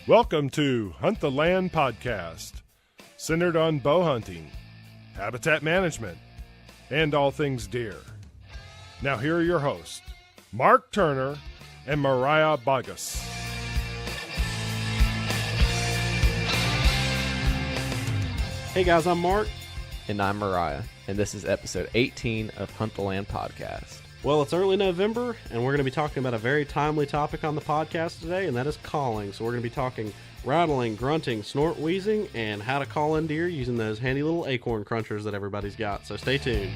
Welcome to Hunt the Land podcast, centered on bow hunting, habitat management, and all things deer. Now here are your hosts, Mark Turner and Mariah Bogus. Hey guys, I'm Mark. And I'm Mariah, and this is episode 18 of Hunt the Land podcast. Well, it's early November, and we're going to be talking about a very timely topic on the podcast today, and that is calling. So we're going to be talking rattling, grunting, snort, wheezing, and how to call in deer using those handy little acorn crunchers that everybody's got. So stay tuned.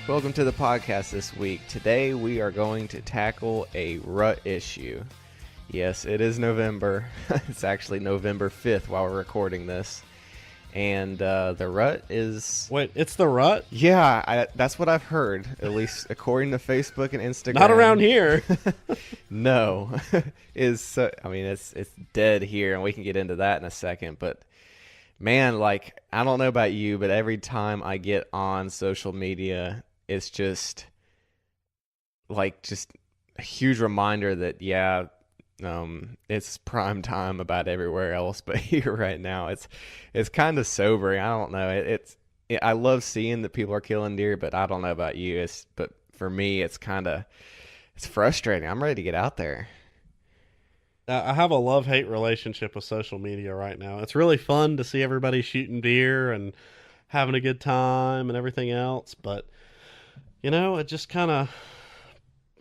Welcome to the podcast this week. Today we are going to tackle a rut issue. Yes, it is November. It's actually November 5th while we're recording this. And the rut is... Wait, it's the rut? Yeah, that's what I've heard, at least according to Facebook and Instagram. Not around here. No. It's dead here, and we can get into that in a second. But man, like, I don't know about you, but every time I get on social media, it's just a huge reminder that, it's prime time about everywhere else, but here right now, it's kind of sobering. I don't know. I love seeing that people are killing deer, but I don't know about you. But for me, it's frustrating. I'm ready to get out there. I have a love-hate relationship with social media right now. It's really fun to see everybody shooting deer and having a good time and everything else, but it just kind of,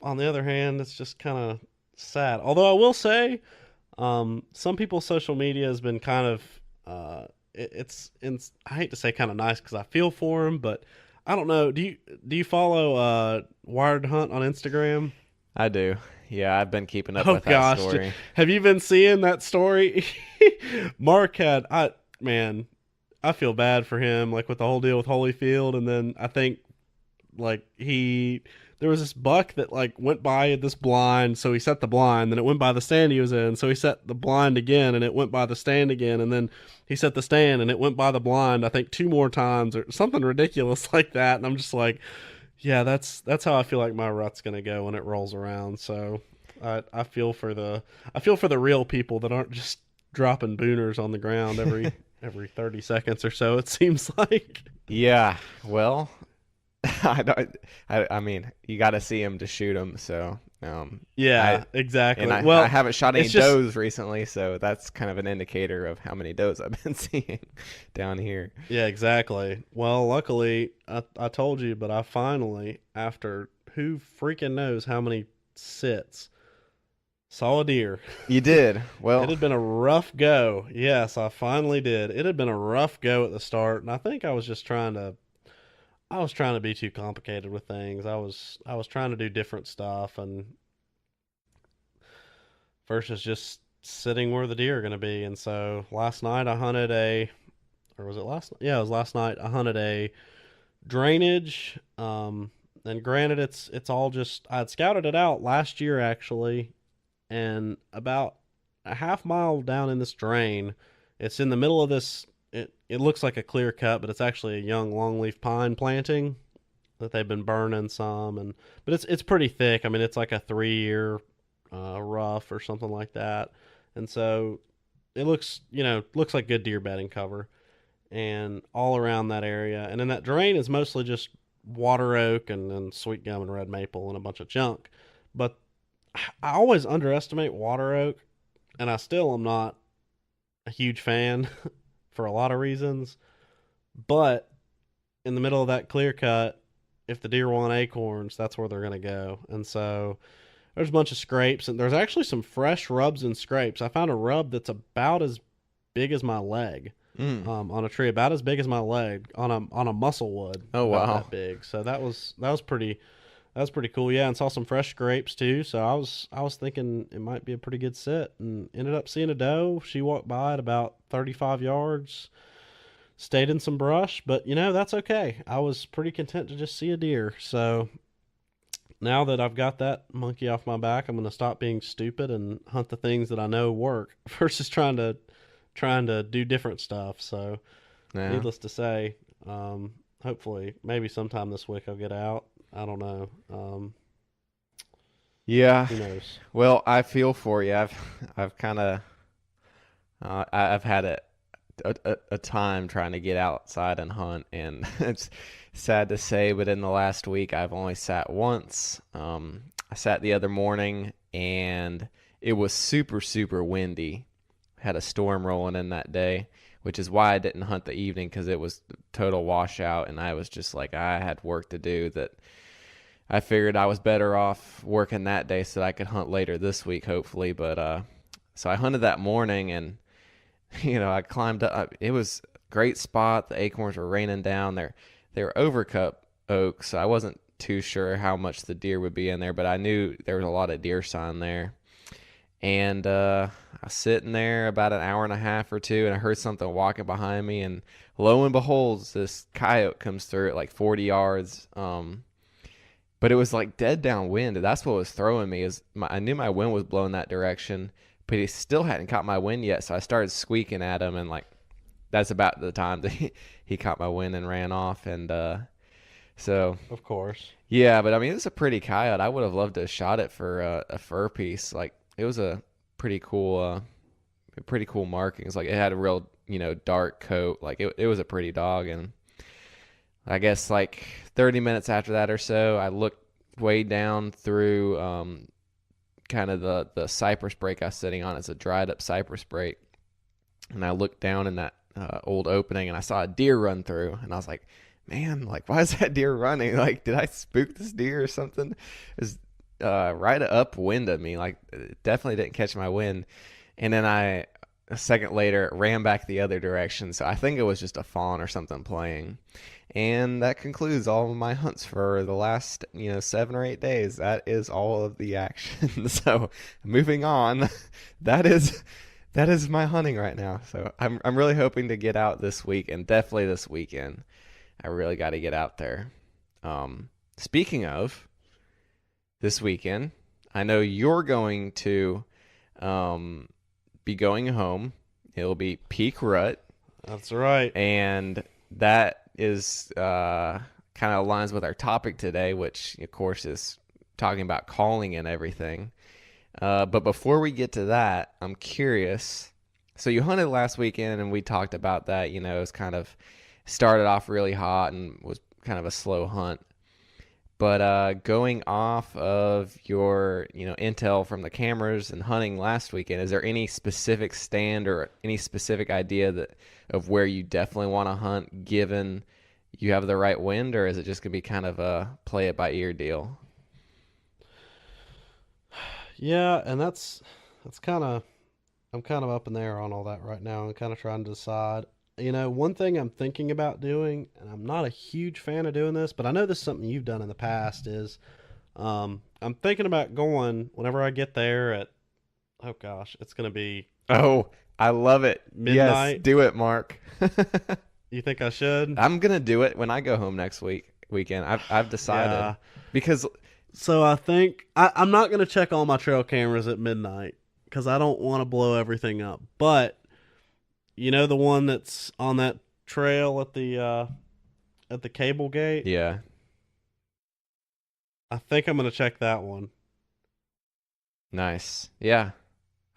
on the other hand, it's just kind of sad. Although I will say, some people's social media has been kind of, I hate to say kind of nice because I feel for them, but I don't know. Do you follow Wired Hunt on Instagram? I do. Yeah, I've been keeping up with that story. Have you been seeing that story? Mark I feel bad for him, like with the whole deal with Holyfield, and then I think there was this buck that went by this blind, so he set the blind, then it went by the stand he was in, so he set the blind again, and it went by the stand again, and then he set the stand, and it went by the blind, I think 2 more times, or something ridiculous like that, and I'm just like, yeah, that's how I feel like my rut's gonna go when it rolls around. So I feel for the real people that aren't just dropping booners on the ground every 30 seconds or so, it seems like. Yeah, well, I mean, you got to see him to shoot him. So exactly. And I haven't shot any does recently, so that's kind of an indicator of how many does I've been seeing down here. Yeah, exactly. Well, luckily, I told you, but I finally, after who freaking knows how many sits, saw a deer. You did? Well, it had been a rough go. Yes, I finally did. It had been a rough go at the start, and I think I was trying to be too complicated with things. I was trying to do different stuff, and versus just sitting where the deer are going to be. And so last night I hunted it was last night I hunted a drainage. And granted, it's all just, I had scouted it out last year actually, and about a half mile down in this drain, it's in the middle of this. It looks like a clear cut, but it's actually a young longleaf pine planting that they've been burning some, but it's pretty thick. I mean, it's like a 3-year rough or something like that, and so it looks like good deer bedding cover, and all around that area, and then that drain is mostly just water oak and sweet gum and red maple and a bunch of junk. But I always underestimate water oak, and I still am not a huge fan. For a lot of reasons, but in the middle of that clear cut, if the deer want acorns, that's where they're going to go. And so there's a bunch of scrapes, and there's actually some fresh rubs and scrapes. I found a rub that's about as big as my leg on a tree, about as big as my leg on a musclewood. Oh wow, that big. So that was pretty cool. Yeah, and saw some fresh scrapes too. So I was thinking it might be a pretty good sit, and ended up seeing a doe. She walked by at about 35 yards, stayed in some brush, but that's okay. I was pretty content to just see a deer. So now that I've got that monkey off my back, I'm going to stop being stupid and hunt the things that I know work versus trying to trying to do different stuff. So, Yeah. needless to say, hopefully, maybe sometime this week I'll get out. I don't know. Yeah. Who knows? Well, I feel for you. I've kind of I've had a time trying to get outside and hunt, and it's sad to say, but in the last week I've only sat once. I sat the other morning, and it was super, super windy. Had a storm rolling in that day, which is why I didn't hunt the evening, because it was total washout, and I was just like, I had work to do that I figured I was better off working that day so that I could hunt later this week, hopefully. But so I hunted that morning, and I climbed up. It was a great spot. The acorns were raining down. They were overcut oaks, so I wasn't too sure how much the deer would be in there, but I knew there was a lot of deer sign there. And I was sitting there about an hour and a half or two, and I heard something walking behind me, and lo and behold, this coyote comes through at like 40 yards. But it was like dead downwind. That's what was throwing me. I knew my wind was blowing that direction, but he still hadn't caught my wind yet. So I started squeaking at him, and like that's about the time that he caught my wind and ran off. And so Of course. yeah, but I mean, it was a pretty coyote. I would have loved to have shot it for a fur piece. Like it was a pretty cool markings. Like it had a real dark coat. Like it was a pretty dog. And I guess like 30 minutes after that or so, I looked way down through kind of the cypress break I was sitting on. It's a dried up cypress break. And I looked down in that old opening, and I saw a deer run through. And I was like, man, like, why is that deer running? Like, did I spook this deer or something? It was right upwind of me. Like, it definitely didn't catch my wind. And then a second later, ran back the other direction. So I think it was just a fawn or something playing. And that concludes all of my hunts for the last 7 or 8 days. That is all of the action. So moving on, that is my hunting right now. So I'm really hoping to get out this week, and definitely this weekend. I really got to get out there. Speaking of this weekend, I know you're going to be going home. It'll be peak rut. That's right. And that is kind of aligns with our topic today, which of course is talking about calling and everything. But before we get to that, I'm curious. So you hunted last weekend, and we talked about that. It was kind of started off really hot and was kind of a slow hunt. But going off of your intel from the cameras and hunting last weekend, is there any specific stand or any specific idea of where you definitely want to hunt, given you have the right wind, or is it just gonna be kind of a play it by ear deal? Yeah, and that's kind of I'm kind of up in the air on all that right now. I'm kind of trying to decide. One thing I'm thinking about doing, and I'm not a huge fan of doing this, but I know this is something you've done in the past, is I'm thinking about going whenever I get there at, oh gosh, it's going to be Oh, I love it. midnight. Yes, do it, Mark. You think I should? I'm gonna do it when I go home next weekend. I've decided. Yeah. Because So I think I'm not going to check all my trail cameras at midnight because I don't want to blow everything up. But the one that's on that trail at the cable gate? yeah, I think I'm going to check that one. nice. Yeah,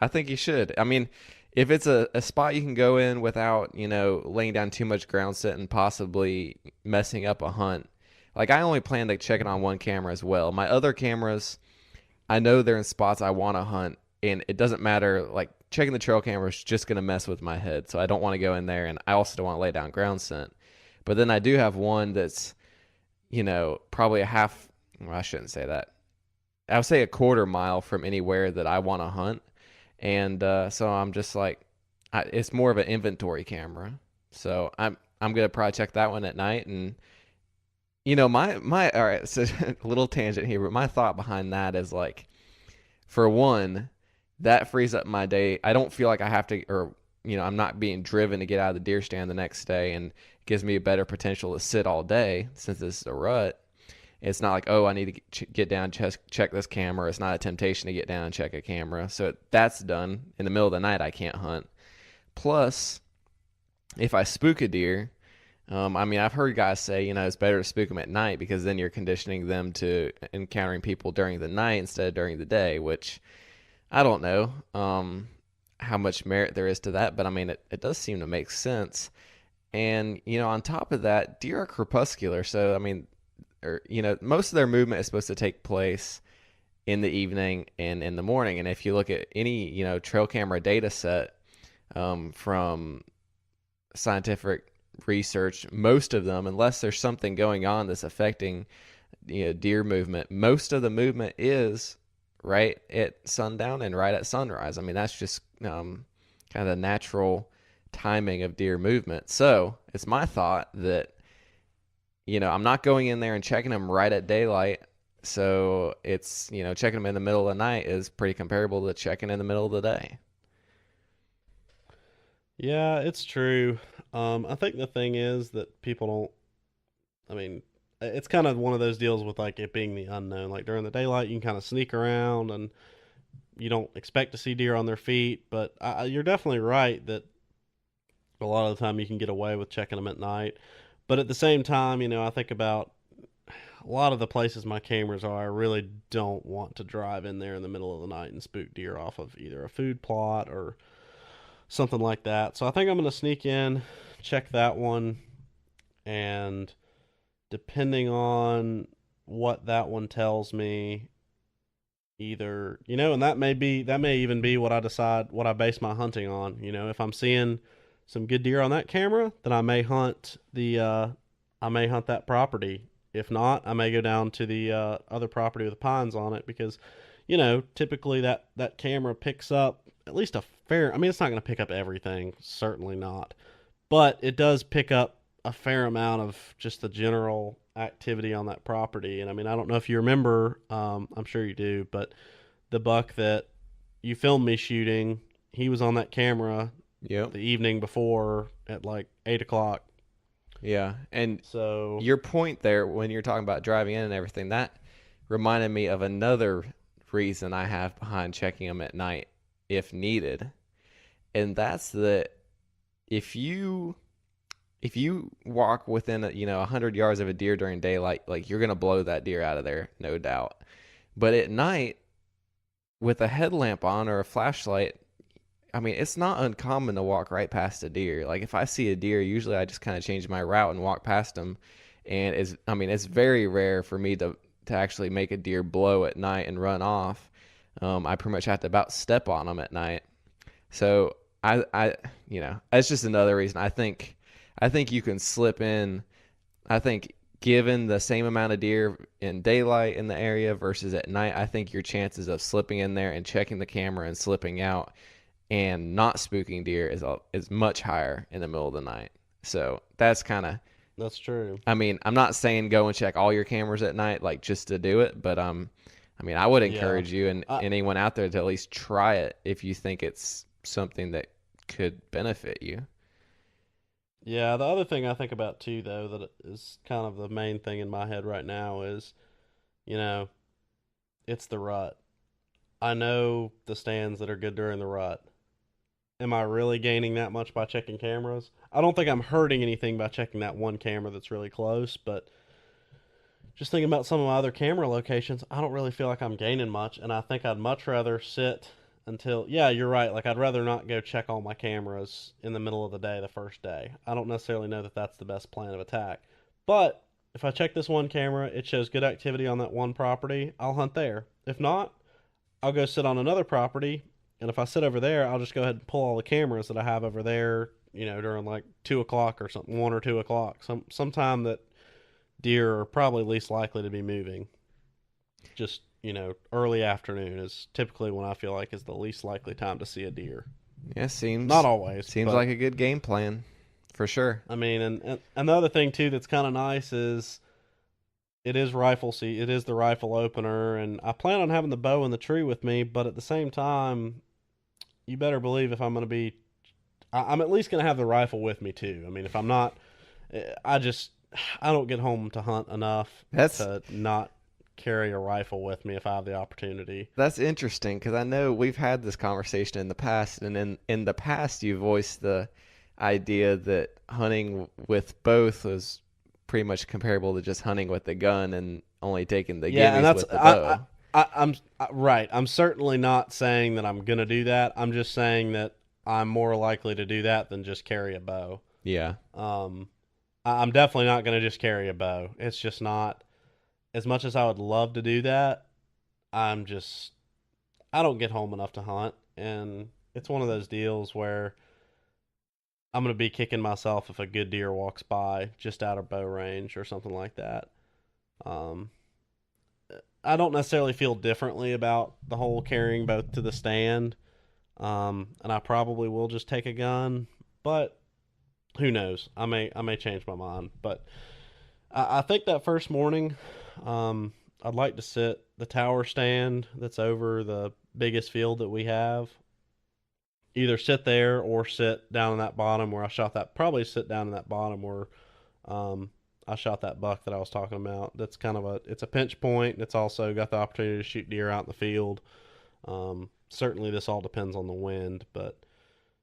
I think you should. I mean, if it's a spot you can go in without laying down too much ground set and possibly messing up a hunt. Like, I only plan to check it on one camera as well. My other cameras, I know they're in spots I want to hunt, and it doesn't matter. Like, checking the trail camera is just going to mess with my head, so I don't want to go in there, and I also don't want to lay down ground scent. But then I do have one that's, probably a half, well, I shouldn't say that. I would say a quarter mile from anywhere that I want to hunt. And so I'm just like, it's more of an inventory camera. So I'm going to probably check that one at night. And my all right, so a little tangent here, but my thought behind that is like, for one, that frees up my day. I don't feel like I have to, or I'm not being driven to get out of the deer stand the next day, and gives me a better potential to sit all day since this is a rut. It's not like, oh, I need to get down, check this camera. It's not a temptation to get down and check a camera. So that's done. In the middle of the night, I can't hunt. Plus, if I spook a deer, I mean, I've heard guys say, it's better to spook them at night because then you're conditioning them to encountering people during the night instead of during the day, which I don't know how much merit there is to that, but I mean, it does seem to make sense. And, on top of that, deer are crepuscular. So, I mean, most of their movement is supposed to take place in the evening and in the morning. And if you look at any, trail camera data set from scientific research, most of them, unless there's something going on that's affecting, deer movement, most of the movement is right at sundown and right at sunrise. I mean, that's just kind of the natural timing of deer movement. So it's my thought that, I'm not going in there and checking them right at daylight. So it's, checking them in the middle of the night is pretty comparable to checking in the middle of the day. Yeah, it's true. I think the thing is that people don't, I mean, it's kind of one of those deals with like it being the unknown. Like during the daylight, you can kind of sneak around and you don't expect to see deer on their feet. But you're definitely right that a lot of the time you can get away with checking them at night. But at the same time, I think about a lot of the places my cameras are, I really don't want to drive in there in the middle of the night and spook deer off of either a food plot or something like that. So I think I'm going to sneak in, check that one, and depending on what that one tells me, either, and that may even be what I base my hunting on. If I'm seeing some good deer on that camera, then I may hunt that property. If not, I may go down to the other property with the pines on it because, typically that camera picks up at least a fair. I mean, it's not going to pick up everything, certainly not, but it does pick up a fair amount of just the general activity on that property. And I mean, I don't know if you remember, I'm sure you do, but the buck that you filmed me shooting, he was on that camera. Yep. The evening before at like 8:00. Yeah. And so your point there when you're talking about driving in and everything, that reminded me of another reason I have behind checking them at night if needed. And that's that if you walk within 100 yards of a deer during daylight, like you're going to blow that deer out of there, no doubt. But at night with a headlamp on or a flashlight, I mean, it's not uncommon to walk right past a deer. Like if I see a deer, usually I just kind of change my route and walk past them. And it's very rare for me to actually make a deer blow at night and run off. I pretty much have to about step on them at night. So that's just another reason. I think you can slip in. I think given the same amount of deer in daylight in the area versus at night, I think your chances of slipping in there and checking the camera and slipping out and not spooking deer is much higher in the middle of the night. So that's true. I mean, I'm not saying go and check all your cameras at night, like just to do it, but I mean, I would encourage you and anyone out there to at least try it if you think it's something that could benefit you. Yeah, the other thing I think about too, though, that is kind of the main thing in my head right now is, it's the rut. I know the stands that are good during the rut. Am I really gaining that much by checking cameras? I don't think I'm hurting anything by checking that one camera that's really close, but just thinking about some of my other camera locations, I don't really feel like I'm gaining much, and I think I'd much rather sit until, yeah, you're right, like I'd rather not go check all my cameras in the middle of the day the first day. I don't necessarily know that that's the best plan of attack, but if I check this one camera, it shows good activity on that one property, I'll hunt there. If not, I'll go sit on another property, and if I sit over there, I'll just go ahead and pull all the cameras that I have over there, during like 2:00 or something, 1 or 2:00, sometime that deer are probably least likely to be moving. Just, early afternoon is typically when I feel like is the least likely time to see a deer. Yeah, seems not always. Seems like a good game plan, for sure. I mean, and another thing too that's kind of nice is it is it is the rifle opener, and I plan on having the bow in the tree with me, but at the same time, you better believe if I'm going to be, I'm at least going to have the rifle with me too. I mean, if I'm not, I don't get home to hunt enough to not carry a rifle with me if I have the opportunity. That's interesting because I know we've had this conversation in the past, and in the past you voiced the idea that hunting with both was pretty much comparable to just hunting with the gun and only taking the Yeah, and gimmies that's with the bow. I'm right. I'm certainly not saying that I'm gonna do that. I'm just saying that I'm more likely to do that than just carry a bow. Yeah. I'm definitely not gonna just carry a bow. It's just not, as much as I would love to do that. I don't get home enough to hunt, and it's one of those deals where I'm gonna be kicking myself if a good deer walks by just out of bow range or something like that. Um, I don't necessarily feel differently about the whole carrying both to the stand. And I probably will just take a gun, but who knows? I may change my mind. But I think that first morning, I'd like to sit the tower stand that's over the biggest field that we have. Either sit there or sit down in that bottom where I shot that. Probably sit down in that bottom where I shot that buck that I was talking about. That's kind of it's a pinch point, and it's also got the opportunity to shoot deer out in the field. Certainly, this all depends on the wind, but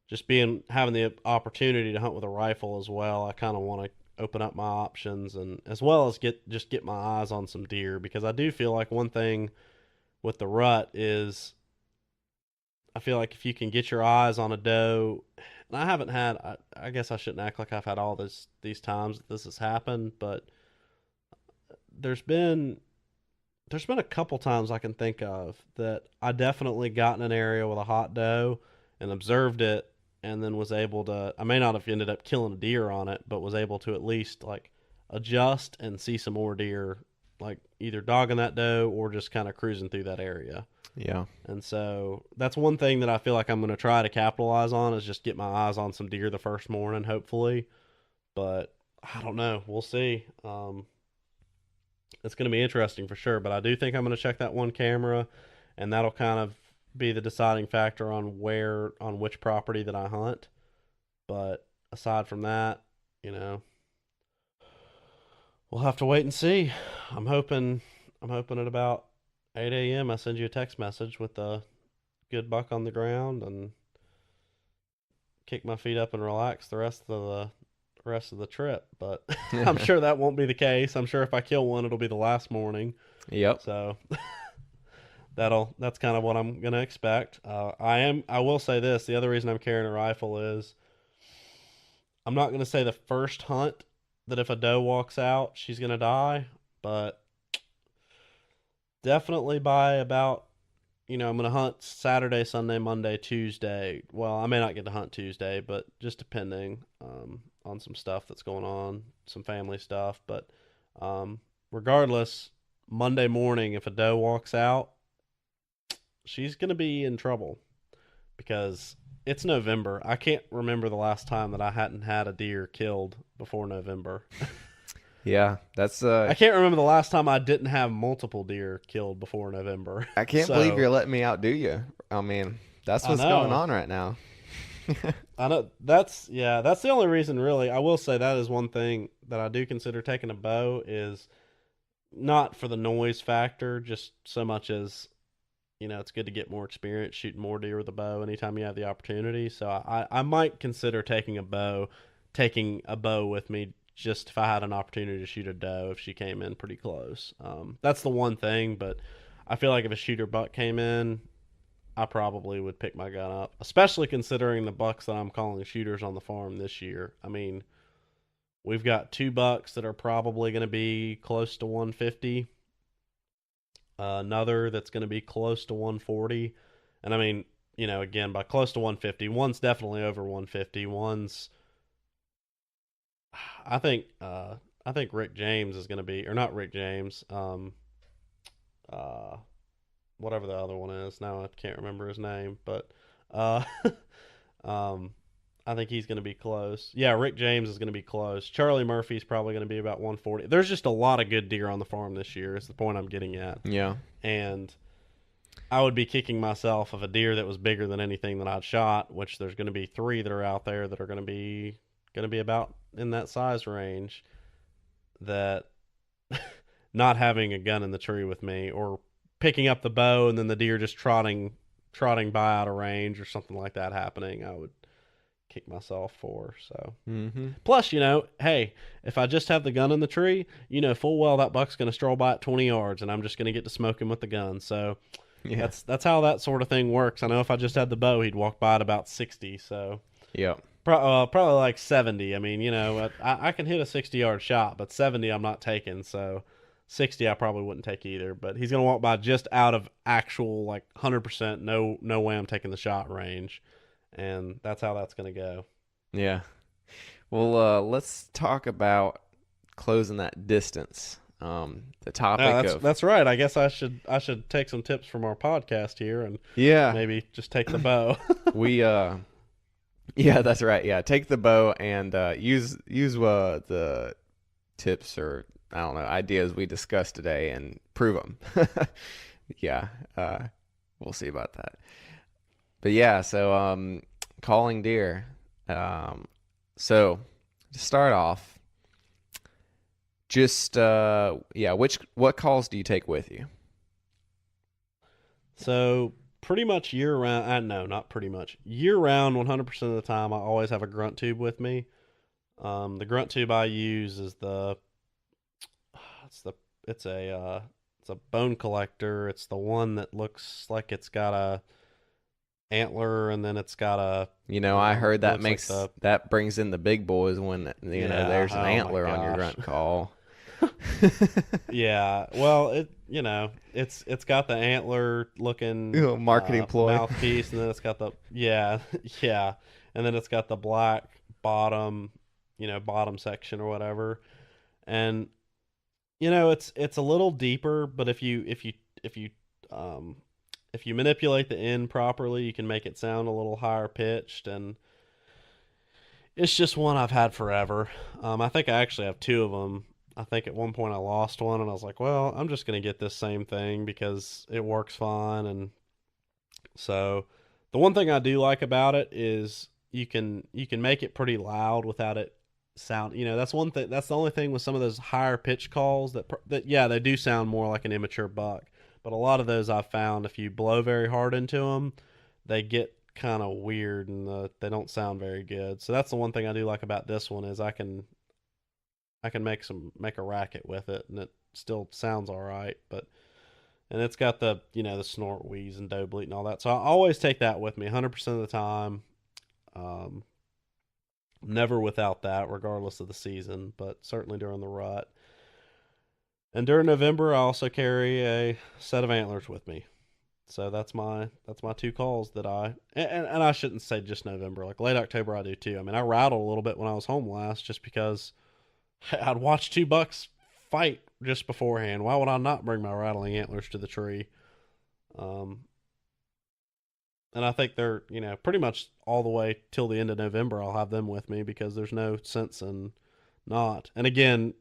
just having the opportunity to hunt with a rifle as well, I kind of want to open up my options, and as well as get my eyes on some deer, because I do feel like one thing with the rut is I feel like if you can get your eyes on a doe, and I haven't had, I guess I shouldn't act like I've had all these times that this has happened, but there's been a couple times I can think of that I definitely got in an area with a hot doe and observed it, and then was able to, I may not have ended up killing a deer on it, but was able to at least like adjust and see some more deer, like either dogging that doe or just kind of cruising through that area. Yeah. And so that's one thing that I feel like I'm going to try to capitalize on, is just get my eyes on some deer the first morning, hopefully. But I don't know. We'll see. It's going to be interesting for sure. But I do think I'm going to check that one camera, and that'll kind of be the deciding factor on which property that I hunt. But aside from that, we'll have to wait and see. I'm hoping at about 8 a.m. I send you a text message with a good buck on the ground and kick my feet up and relax the rest of the trip. But I'm sure that won't be the case. I'm sure if I kill one, it'll be the last morning. Yep. So that's kind of what I'm gonna expect. I will say this: the other reason I'm carrying a rifle is I'm not gonna say the first hunt that if a doe walks out, she's gonna die, but definitely by about, I'm going to hunt Saturday, Sunday, Monday, Tuesday. Well, I may not get to hunt Tuesday, but just depending on some stuff that's going on, some family stuff. But regardless, Monday morning, if a doe walks out, she's going to be in trouble because it's November. I can't remember the last time that I hadn't had a deer killed before November. Yeah, that's I can't remember the last time I didn't have multiple deer killed before November. I can't believe you're letting me outdo you. I mean, that's what's going on right now. I know that's the only reason really. I will say that is one thing that I do consider taking a bow, is not for the noise factor, just so much as it's good to get more experience shooting more deer with a bow anytime you have the opportunity. So I might consider taking a bow with me, just if I had an opportunity to shoot a doe if she came in pretty close. That's the one thing, but I feel like if a shooter buck came in, I probably would pick my gun up, especially considering the bucks that I'm calling shooters on the farm this year. I mean, we've got 2 bucks that are probably going to be close to 150, another that's going to be close to 140, and I mean, again, by close to 150, one's definitely over 150, one's I think Rick James is going to be, or not Rick James, whatever the other one is. Now I can't remember his name, but I think he's going to be close. Yeah, Rick James is going to be close. Charlie Murphy's probably going to be about 140. There's just a lot of good deer on the farm this year, is the point I'm getting at. Yeah. And I would be kicking myself if a deer that was bigger than anything that I'd shot, which there's going to be 3 that are out there that are going to be about in that size range, that not having a gun in the tree with me, or picking up the bow and then the deer just trotting by out of range or something like that happening, I would kick myself for. So plus, hey, if I just have the gun in the tree, full well that buck's going to stroll by at 20 yards and I'm just going to get to smoke him with the gun. So Yeah. that's how that sort of thing works. I know if I just had the bow, he'd walk by at about 60. So Yeah. probably like 70. I mean, I can hit a 60-yard shot, but 70 I'm not taking. So 60 I probably wouldn't take either. But he's gonna walk by just out of actual like 100%. No way I'm taking the shot range, and that's how that's gonna go. Yeah. Well, let's talk about closing that distance. The topic of That's right. I guess I should take some tips from our podcast here and maybe just take the bow. we yeah, that's right. Yeah, take the bow and use the tips or I don't know ideas we discussed today and prove them. Yeah, we'll see about that. But yeah, so calling deer. So to start off, just what calls do you take with you? So pretty much year round. No, not pretty much. Year round, 100% of the time, I always have a grunt tube with me. The grunt tube I use is it's a bone collector. It's the one that looks like it's got a antler and then it's got a. I heard that makes like that brings in the big boys when there's an antler on your grunt call. Yeah, well, it's got the antler looking marketing ploy mouthpiece, and then it's got the yeah, and then it's got the black bottom, bottom section or whatever, and it's a little deeper, but if you manipulate the end properly, you can make it sound a little higher pitched, and it's just one I've had forever. I think I actually have two of them. I think at one point I lost one and I was like, well, I'm just going to get this same thing because it works fine. And so the one thing I do like about it is you can make it pretty loud without it sound, that's one thing. That's the only thing with some of those higher pitch calls that yeah, they do sound more like an immature buck. But a lot of those I've found if you blow very hard into them, they get kind of weird and they don't sound very good. So that's the one thing I do like about this one is I can make a racket with it, and it still sounds all right. And it's got the the snort, wheeze, and doe bleat and all that. So I always take that with me, 100% of the time. Never without that, regardless of the season, but certainly during the rut. And during November, I also carry a set of antlers with me. So that's my two calls that and I shouldn't say just November, like late October I do too. I mean, I rattled a little bit when I was home last, just because I'd watch two bucks fight just beforehand. Why would I not bring my rattling antlers to the tree? And I think they're, pretty much all the way till the end of November, I'll have them with me because there's no sense in not. And again,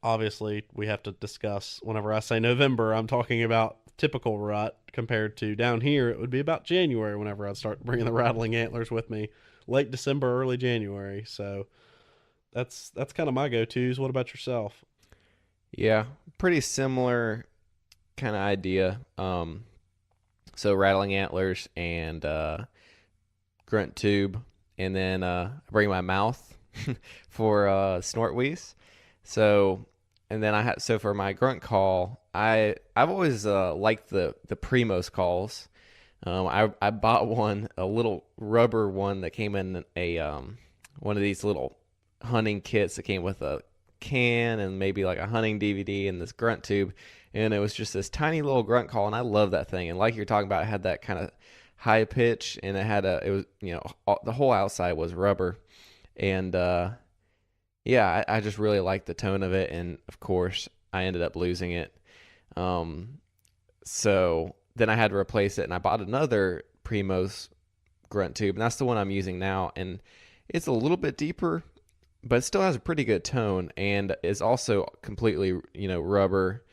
obviously, we have to discuss whenever I say November, I'm talking about typical rut compared to down here. It would be about January whenever I'd start bringing the rattling antlers with me, late December, early January. So that's kind of my go-tos. What about yourself? Yeah, pretty similar kind of idea. So rattling antlers and grunt tube, and then I bring my mouth for snort wheeze. So, and then so for my grunt call, I've always liked the Primos calls. I bought a little rubber one that came in a one of these little hunting kits that came with a can and maybe like a hunting DVD and this grunt tube, and it was just this tiny little grunt call, and I love that thing. And like you're talking about, it had that kind of high pitch, and it was the whole outside was rubber, and yeah, I just really liked the tone of it, and of course I ended up losing it. So then I had to replace it, and I bought another Primos grunt tube, and that's the one I'm using now, and it's a little bit deeper, but it still has a pretty good tone, and is also completely, rubber,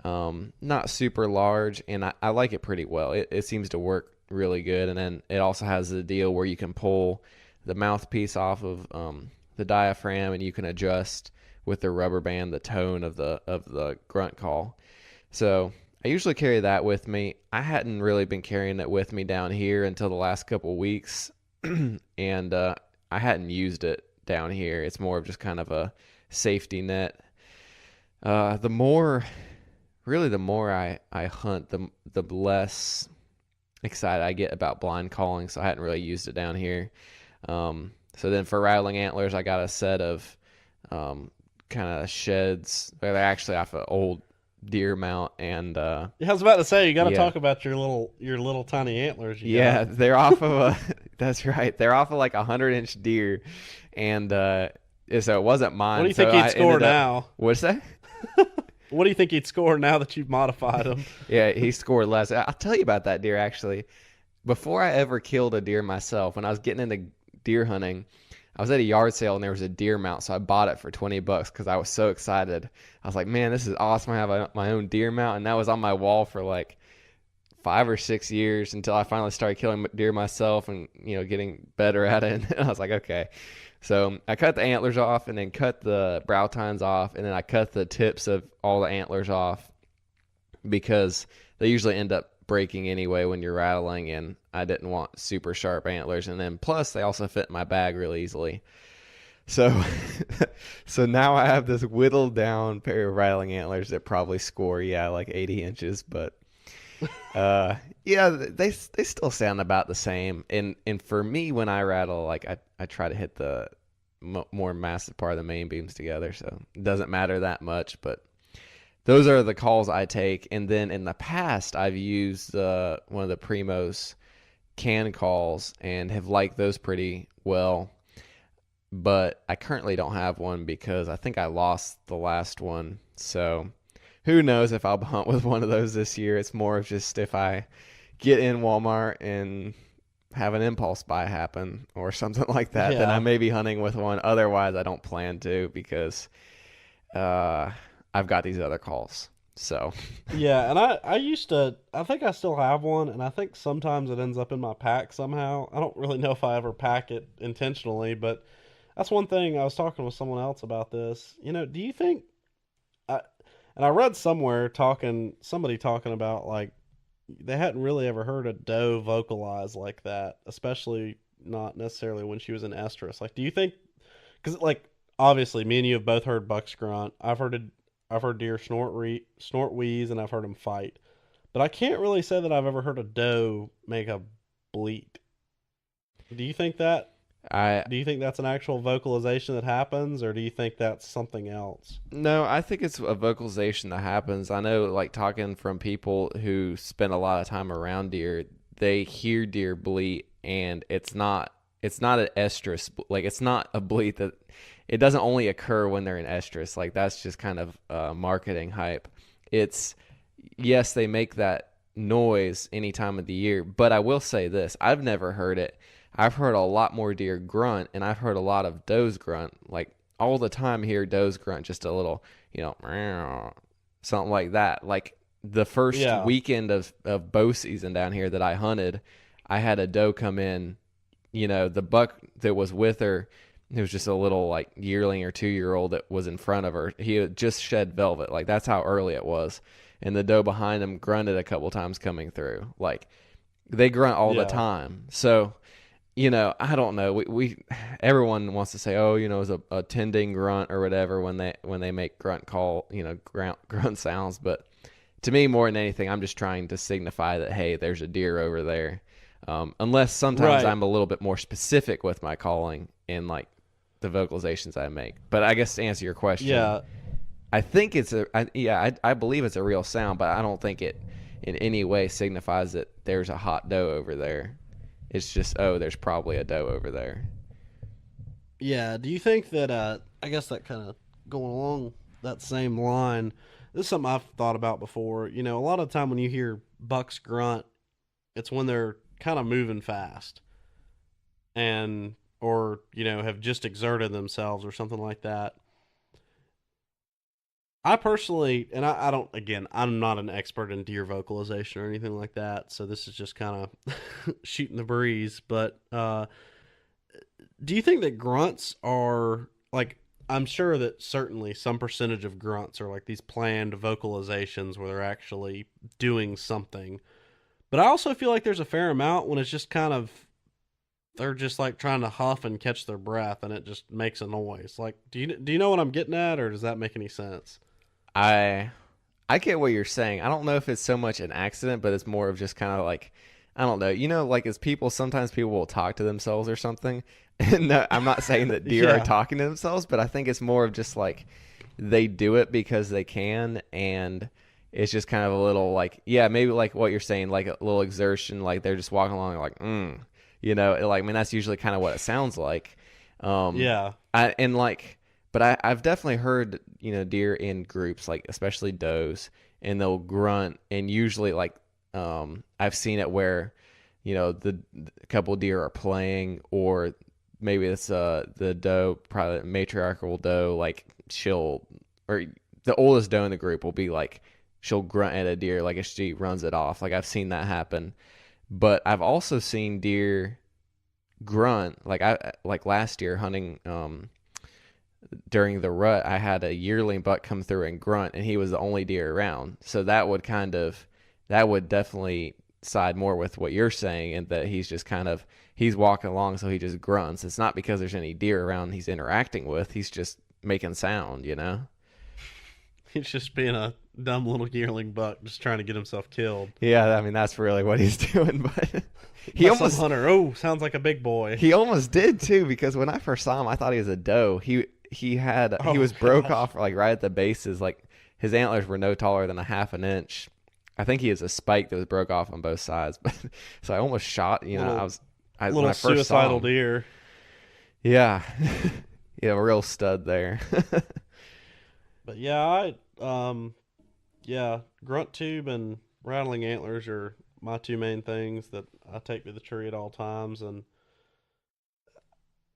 not super large, and I like it pretty well. It seems to work really good, and then it also has the deal where you can pull the mouthpiece off of the diaphragm, and you can adjust with the rubber band, the tone of the grunt call. So I usually carry that with me. I hadn't really been carrying it with me down here until the last couple of weeks, and I hadn't used it down here. It's more of just kind of a safety net. The more I hunt, the less excited I get about blind calling. So I hadn't really used it down here. So then for rattling antlers, I got a set of kind of sheds. They're actually off an old deer mount, and I was about to say, you got to yeah. talk about your little tiny antlers. Yeah, they're off of a. That's right. They're off of like 100-inch deer, and so it wasn't mine. What do you think he'd score now? What's that? What do you think he'd score now that you've modified him? Yeah, he scored less. I'll tell you about that deer actually. Before I ever killed a deer myself, when I was getting into deer hunting, I was at a yard sale and there was a deer mount, so I bought it for $20 because I was so excited. I was like, man, this is awesome. I have my own deer mount, and that was on my wall for like 5 or 6 years until I finally started killing deer myself and getting better at it. And I was like, okay. So I cut the antlers off and then cut the brow tines off, and then I cut the tips of all the antlers off because they usually end up breaking anyway when you're rattling, and I didn't want super sharp antlers. And then plus they also fit in my bag really easily. So so now I have this whittled down pair of rattling antlers that probably score like 80 inches, but they still sound about the same. And for me, when I rattle, like I try to hit the more massive part of the main beams together, so it doesn't matter that much. But those are the calls I take. And then in the past, I've used one of the Primos can calls and have liked those pretty well. But I currently don't have one because I think I lost the last one. So who knows if I'll hunt with one of those this year. It's more of just if I get in Walmart and have an impulse buy happen or something like that, then I may be hunting with one. Otherwise, I don't plan to because I've got these other calls. So yeah, and I think I still have one, and I think sometimes it ends up in my pack somehow. I don't really know if I ever pack it intentionally, but that's one thing. I was talking with someone else about this. Do you think and I read somewhere somebody talking about like they hadn't really ever heard a doe vocalize like that, especially not necessarily when she was in estrus. Like, do you think? Because like obviously, me and you have both heard bucks grunt. I've heard deer snort, wheeze, and I've heard them fight. But I can't really say that I've ever heard a doe make a bleat. Do you think that? Do you think that's an actual vocalization that happens, or do you think that's something else? No, I think it's a vocalization that happens. I know, like, talking from people who spend a lot of time around deer, they hear deer bleat, and it's not an estrus. Like, it's not a bleat that it doesn't only occur when they're in estrus. Like, that's just kind of marketing hype. Yes, they make that noise any time of the year, but I will say this: I've never heard it. I've heard a lot more deer grunt, and I've heard a lot of does grunt. Like, all the time here, does grunt just a little, something like that. Like, the first weekend of bow season down here that I hunted, I had a doe come in, the buck that was with her, it was just a little, like, yearling or 2-year-old that was in front of her. He had just shed velvet. Like, that's how early it was. And the doe behind him grunted a couple times coming through. Like, they grunt all the time. So I don't know. Everyone wants to say, oh, it's a tending grunt or whatever when they make grunt call, grunt sounds. But to me, more than anything, I'm just trying to signify that, hey, there's a deer over there. Unless sometimes I'm a little bit more specific with my calling in like the vocalizations I make. But I guess to answer your question, I think I believe it's a real sound, but I don't think it in any way signifies that there's a hot doe over there. It's just, there's probably a doe over there. Yeah. Do you think that, I guess that kind of going along that same line, this is something I've thought about before. A lot of the time when you hear bucks grunt, it's when they're kind of moving fast or have just exerted themselves or something like that. I personally, and I don't, again, I'm not an expert in deer vocalization or anything like that, so this is just kind of shooting the breeze, but do you think that grunts are, like, I'm sure that certainly some percentage of grunts are like these planned vocalizations where they're actually doing something. But I also feel like there's a fair amount when it's just kind of they're just like trying to huff and catch their breath and it just makes a noise. Like do you know what I'm getting at, or does that make any sense? I I get what you're saying. I don't know if it's so much an accident, but it's more of just kind of like, I don't know. You know, like as people, sometimes people will talk to themselves or something. And no, I'm not saying that deer are Yeah. talking to themselves, but I think it's more of just like they do it because they can, and it's just kind of a little like, yeah, maybe like what you're saying, like a little exertion, like they're just walking along like, you know, like, I mean, that's usually kind of what it sounds like. Um, Yeah. and like, but I've definitely heard, you know, deer in groups, like especially does, and they'll grunt, and usually like, I've seen it where, you know, a couple deer are playing, or maybe it's the doe, probably matriarchal doe, like she'll, or the oldest doe in the group will be like, she'll grunt at a deer like if she runs it off. Like I've seen that happen, but I've also seen deer grunt. Like last year hunting during the rut, I had a yearling buck come through and grunt, and he was the only deer around. So that would definitely side more with what you're saying, and that he's just kind of, he's walking along, so he just grunts. It's not because there's any deer around he's interacting with. He's just making sound, you know? He's just being a dumb little yearling buck just trying to get himself killed. Yeah, I mean that's really what he's doing, but he That's some almost hunter. Oh, sounds like a big boy. he almost did too, because when I first saw him, I thought he was a doe. He was broke gosh. off like right at the bases, like his antlers were no taller than a half an inch. I think he has a spike that was broke off on both sides, but so I almost shot. You know, when Little I first saw suicidal him, deer. yeah, yeah, a real stud there. But yeah, grunt tube and rattling antlers are my two main things that I take to the tree at all times. And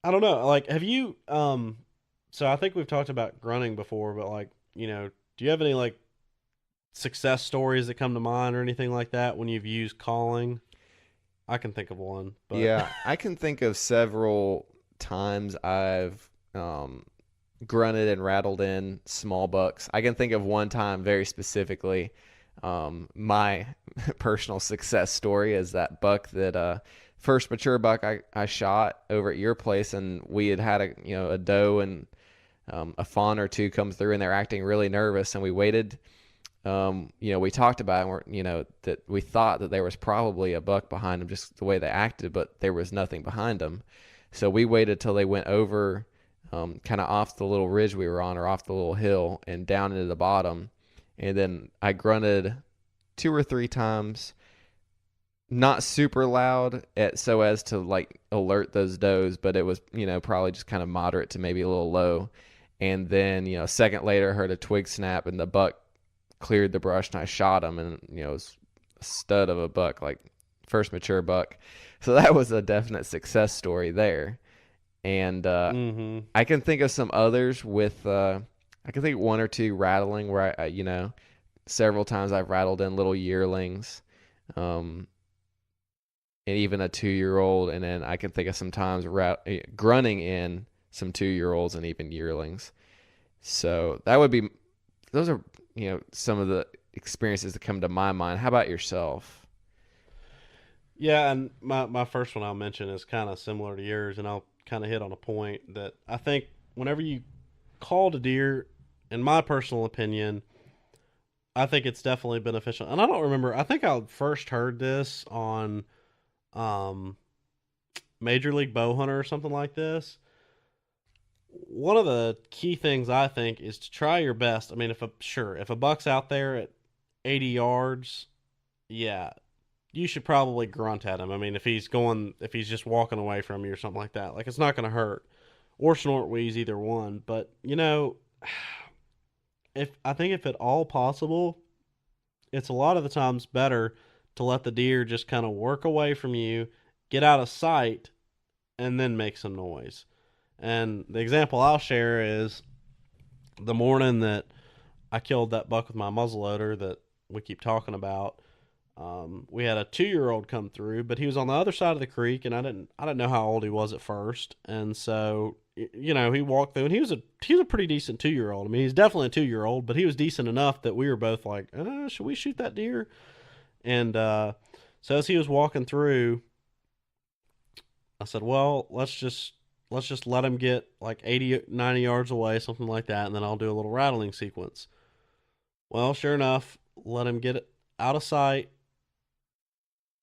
I don't know, like, have you so I think we've talked about grunting before, but like, do you have any like success stories that come to mind or anything like that when you've used calling? I can think of one, but Yeah, I can think of several times I've grunted and rattled in small bucks. I can think of one time very specifically. My personal success story is that buck that first mature buck I shot over at your place, and we had a doe and a fawn or two come through, and they're acting really nervous, and we waited. We talked about it, that we thought that there was probably a buck behind them, just the way they acted, but there was nothing behind them. So we waited till they went over, kind of off the little ridge we were on, or off the little hill, and down into the bottom. And then I grunted 2 or 3 times, not super loud, so as to like alert those does, but it was, probably just kind of moderate to maybe a little low. And then, a second later, I heard a twig snap, and the buck cleared the brush, and I shot him, and it was a stud of a buck, like first mature buck. So that was a definite success story there. And I can think of some others with I can think of 1 or 2 rattling where I several times I've rattled in little yearlings, and even a 2-year-old, and then I can think of some times grunting in some 2-year-olds and even yearlings. So those are some of the experiences that come to my mind. How about yourself? yeah, and my first one I'll mention is kind of similar to yours, and I'll kind of hit on a point that I think whenever you call to deer, in my personal opinion, I think it's definitely beneficial. And I don't remember, I think I first heard this on Major League Bow Hunter or something like this. One of the key things I think is to try your best. I mean, if a buck's out there at 80 yards, yeah, you should probably grunt at him. I mean, if he's just walking away from you or something like that, like it's not going to hurt, or snort wheeze, either one. But if at all possible, it's a lot of the times better to let the deer just kind of work away from you, get out of sight, and then make some noise. And the example I'll share is the morning that I killed that buck with my muzzleloader that we keep talking about. We had a 2-year-old come through, but he was on the other side of the creek, and I didn't know how old he was at first. And so, you know, he walked through, and he was a pretty decent 2-year-old. I mean, he's definitely a 2-year-old, but he was decent enough that we were both like, should we shoot that deer? And so as he was walking through, I said, well, let's just let him get like 80, 90 yards away, something like that, and then I'll do a little rattling sequence. Well, sure enough, let him get it out of sight,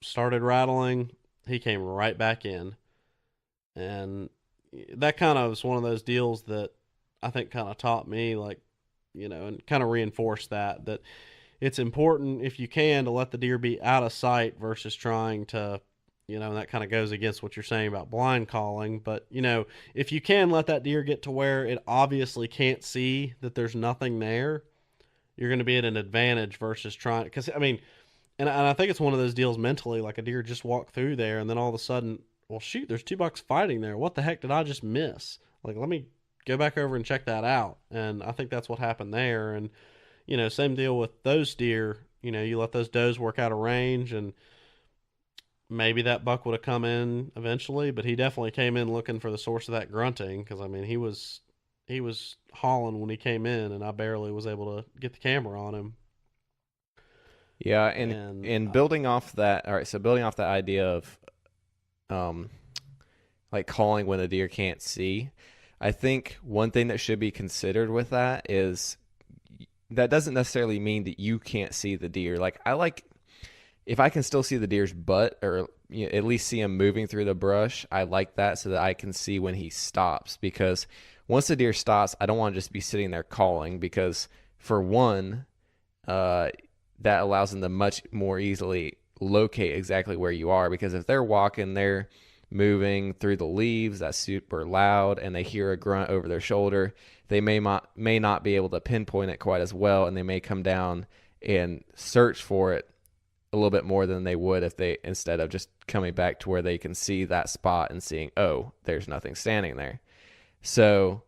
started rattling. He came right back in. And that kind of was one of those deals that I think kind of taught me, like, you know, and kind of reinforced that it's important, if you can, to let the deer be out of sight versus trying to, you know, and that kind of goes against what you're saying about blind calling. But, you know, if you can let that deer get to where it obviously can't see that there's nothing there, you're going to be at an advantage versus trying. Because, I mean, and I think it's one of those deals mentally, like a deer just walked through there, and then all of a sudden, well, shoot, there's 2 bucks fighting there. What the heck did I just miss? Like, let me go back over and check that out. And I think that's what happened there. And, you know, same deal with those deer. You know, you let those does work out of range, and maybe that buck would have come in eventually, but he definitely came in looking for the source of that grunting. Because, I mean, he was hauling when he came in, and I barely was able to get the camera on him. Yeah, and building off that, all right, so building off that idea of like calling when a deer can't see, I think one thing that should be considered with that is that doesn't necessarily mean that you can't see the deer. Like, I like, if I can still see the deer's butt, or at least see him moving through the brush, I like that, so that I can see when he stops. Because once the deer stops, I don't want to just be sitting there calling, because for one, that allows them to much more easily locate exactly where you are. Because if they're walking, they're moving through the leaves, that's super loud, and they hear a grunt over their shoulder, they may not be able to pinpoint it quite as well, and they may come down and search for it a little bit more than they would if they, instead of just coming back to where they can see that spot and seeing, oh, there's nothing standing there. So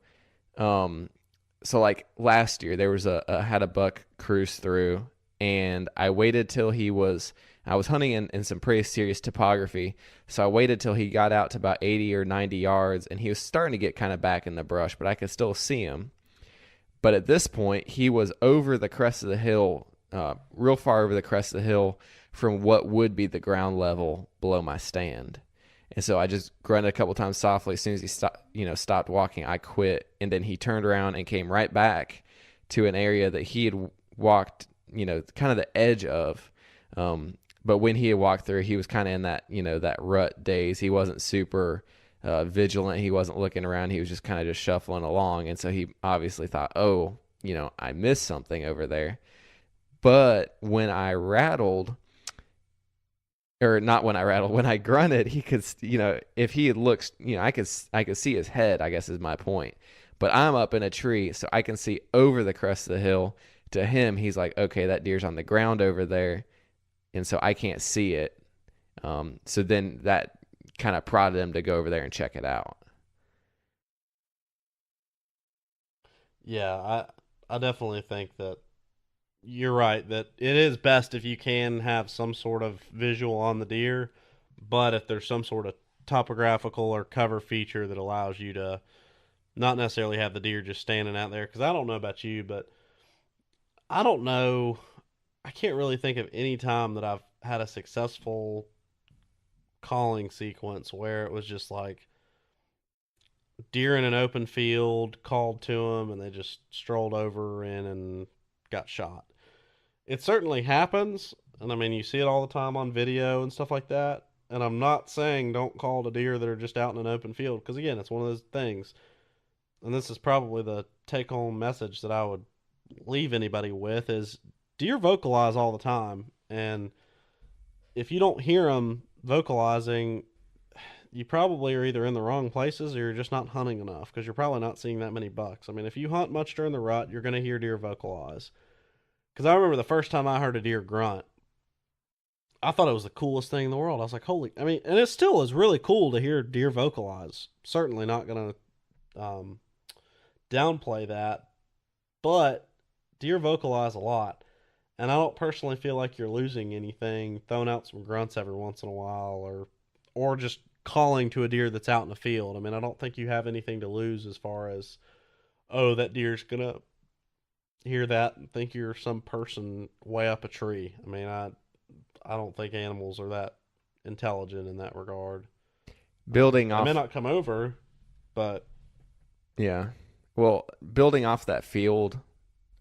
like last year, there was I had a buck cruise through, and I waited till I was hunting in some pretty serious topography, so I waited till he got out to about 80 or 90 yards, and he was starting to get kind of back in the brush, but I could still see him. But at this point, he was over the crest of the hill, real far over the crest of the hill from what would be the ground level below my stand. And so I just grunted a couple times softly. As soon as he stopped walking, I quit, and then he turned around and came right back to an area that he had walked, kind of the edge of. But when he had walked through, he was kind of in that, that rut daze. He wasn't super vigilant. He wasn't looking around. He was just kind of just shuffling along. And so he obviously thought, oh, I missed something over there. But when I rattled, or not when I rattled, when I grunted, he could, if he had looked, I could see his head, I guess is my point. But I'm up in a tree, so I can see over the crest of the hill. To him, he's like, okay, that deer's on the ground over there, and so I can't see it. So then that kind of prodded him to go over there and check it out. Yeah, I definitely think that you're right, that it is best if you can have some sort of visual on the deer, but if there's some sort of topographical or cover feature that allows you to not necessarily have the deer just standing out there. Because I don't know about you, but I don't know, I can't really think of any time that I've had a successful calling sequence where it was just like deer in an open field, called to them, and they just strolled over in and got shot. It certainly happens, and I mean, you see it all the time on video and stuff like that. And I'm not saying don't call to deer that are just out in an open field, because again, it's one of those things. And this is probably the take-home message that I would leave anybody with is deer vocalize all the time. And if you don't hear them vocalizing, you probably are either in the wrong places or you're just not hunting enough, because you're probably not seeing that many bucks. I mean, if you hunt much during the rut, you're going to hear deer vocalize. Because I remember the first time I heard a deer grunt, I thought it was the coolest thing in the world. I was like, holy, I mean, and it still is really cool to hear deer vocalize. Certainly not going to downplay that, but deer vocalize a lot. And I don't personally feel like you're losing anything throwing out some grunts every once in a while, or just calling to a deer that's out in the field. I mean, I don't think you have anything to lose as far as, oh, that deer's gonna hear that and think you're some person way up a tree. I mean, I don't think animals are that intelligent in that regard. Building They may off, not come over, but yeah. Well, building off that field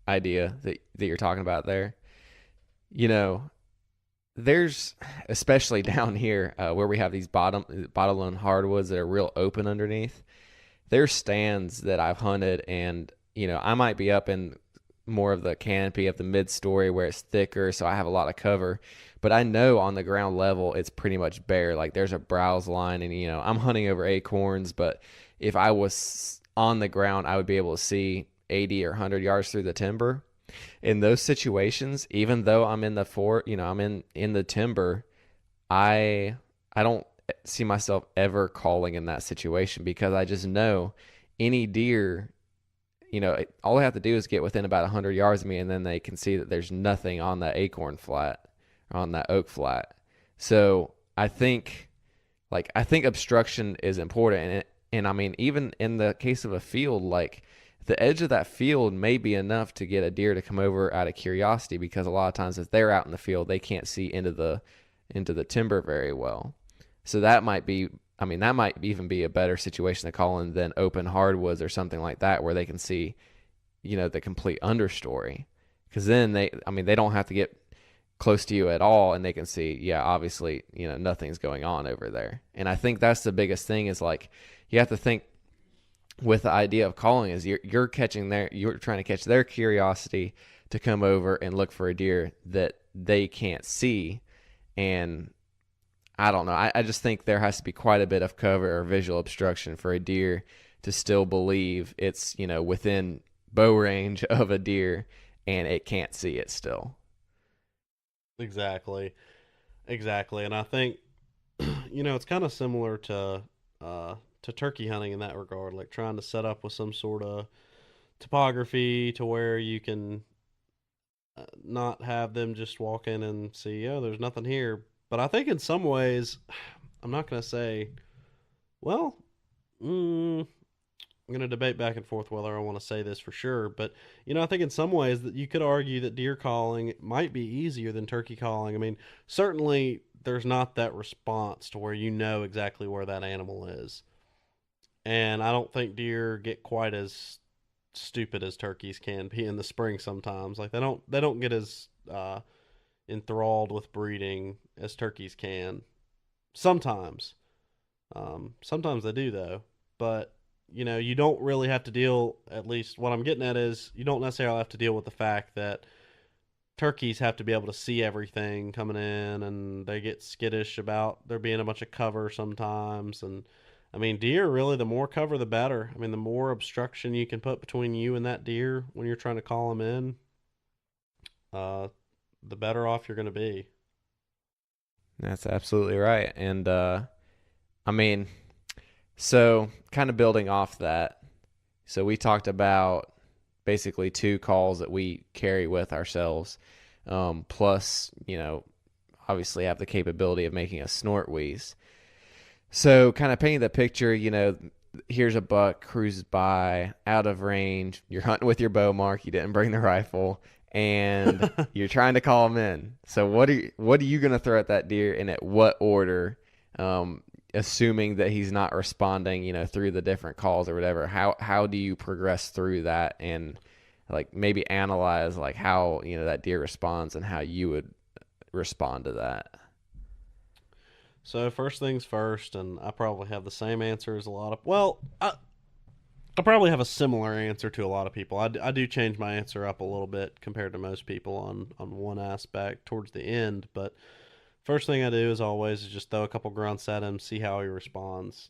idea that you're talking about there, you know, there's especially down here where we have these bottom hardwoods that are real open underneath. There's stands that I've hunted, and I might be up in more of the canopy of the mid-story where it's thicker, so I have a lot of cover. But I know on the ground level it's pretty much bare. Like there's a browse line, and I'm hunting over acorns. But if I was on the ground, I would be able to see 80 or 100 yards through the timber. In those situations, even though I'm in the I'm in the timber, I don't see myself ever calling in that situation because I just know any deer, all I have to do is get within about 100 yards of me, and then they can see that there's nothing on that acorn flat, on that oak flat. So I think obstruction is important, and I mean, even in the case of a field, like the edge of that field may be enough to get a deer to come over out of curiosity, because a lot of times if they're out in the field, they can't see into the timber very well. So that might even be a better situation to call in than open hardwoods or something like that, where they can see, the complete understory. Because then they don't have to get close to you at all, and they can see, yeah, obviously, nothing's going on over there. And I think that's the biggest thing is, like, you have to think with the idea of calling is you're trying to catch their curiosity to come over and look for a deer that they can't see. And I don't know. I just think there has to be quite a bit of cover or visual obstruction for a deer to still believe it's, within bow range of a deer and it can't see it still. Exactly. Exactly. And I think, it's kind of similar to turkey hunting in that regard, like trying to set up with some sort of topography to where you can not have them just walk in and see, oh, there's nothing here. But I think in some ways, I'm not going to say, well, I'm going to debate back and forth whether I want to say this for sure. But, I think in some ways that you could argue that deer calling might be easier than turkey calling. I mean, certainly there's not that response to where you know exactly where that animal is. And I don't think deer get quite as stupid as turkeys can be in the spring sometimes. Like they don't get as enthralled with breeding as turkeys can. Sometimes. Sometimes they do though. But you don't really have to deal, at least what I'm getting at is you don't necessarily have to deal with the fact that turkeys have to be able to see everything coming in, and they get skittish about there being a bunch of cover sometimes. And I mean, deer, really, the more cover the better. I mean, the more obstruction you can put between you and that deer when you're trying to call them in, the better off you're going to be. That's absolutely right. And I mean, so kind of building off that, so we talked about basically 2 calls that we carry with ourselves, plus, obviously have the capability of making a snort wheeze. So kind of painting the picture, here's a buck cruises by out of range. You're hunting with your bow, Mark. You didn't bring the rifle, and you're trying to call him in. So what are you going to throw at that deer, and at what order? Assuming that he's not responding, through the different calls or whatever. How do you progress through that and like maybe analyze like how that deer responds and how you would respond to that? So first things first, and I probably have the same answer as a lot of. Well, I probably have a similar answer to a lot of people. I do change my answer up a little bit compared to most people on one aspect towards the end. But first thing I do is always just throw a couple grunts at him, see how he responds.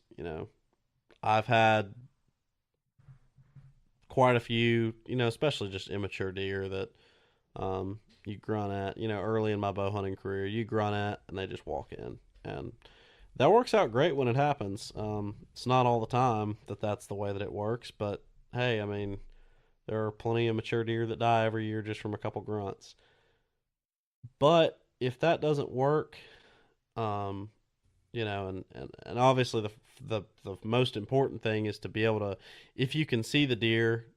I've had quite a few, especially just immature deer that you grunt at. Early in my bow hunting career, you grunt at and they just walk in. And that works out great when it happens. It's not all the time that that's the way that it works, but hey, I mean, there are plenty of mature deer that die every year just from a couple grunts. But if that doesn't work, and obviously the most important thing is to be able to, if you can see the deer,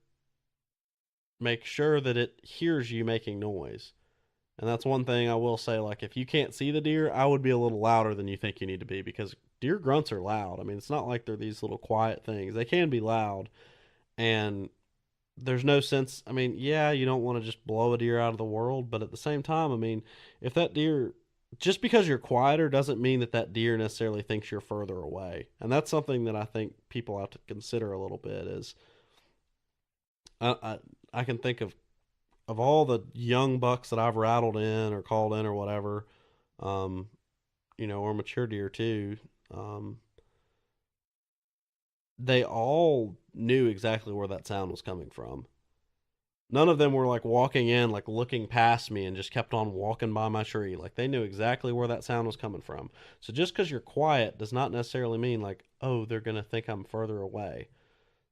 make sure that it hears you making noise. And that's one thing I will say, like, if you can't see the deer, I would be a little louder than you think you need to be, because deer grunts are loud. I mean, it's not like they're these little quiet things. They can be loud, and there's no sense. I mean, yeah, you don't want to just blow a deer out of the world, but at the same time, I mean, if that deer, just because you're quieter doesn't mean that that deer necessarily thinks you're further away. And that's something that I think people have to consider a little bit is I, I, I can think of all the young bucks that I've rattled in or called in or whatever, um, or mature deer too. Um, they all knew exactly where that sound was coming from. None of them were like walking in, like looking past me and just kept on walking by my tree. Like they knew exactly where that sound was coming from. So just because you're quiet does not necessarily mean like, oh, they're going to think I'm further away.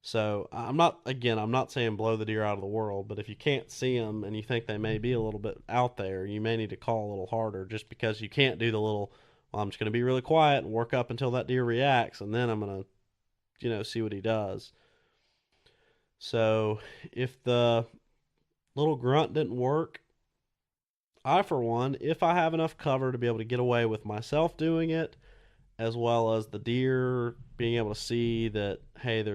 So I'm not saying blow the deer out of the world, but if you can't see them and you think they may be a little bit out there, you may need to call a little harder, just because you can't do the little, well, I'm just going to be really quiet and work up until that deer reacts, and then I'm going to, see what he does. So if the little grunt didn't work, I, for one, if I have enough cover to be able to get away with myself doing it, as well as the deer being able to see that, hey,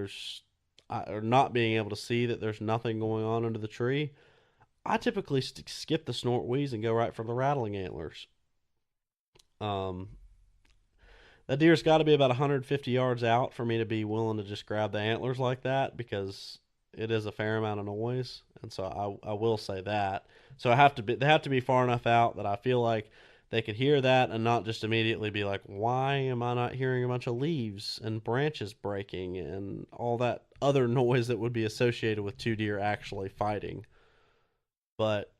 or not being able to see that there's nothing going on under the tree, I typically skip the snort wheeze and go right for the rattling antlers. Um, that deer's got to be about 150 yards out for me to be willing to just grab the antlers like that, because it is a fair amount of noise, and so I will say that. So they have to be far enough out that I feel like they could hear that and not just immediately be like, why am I not hearing a bunch of leaves and branches breaking and all that other noise that would be associated with two deer actually fighting. But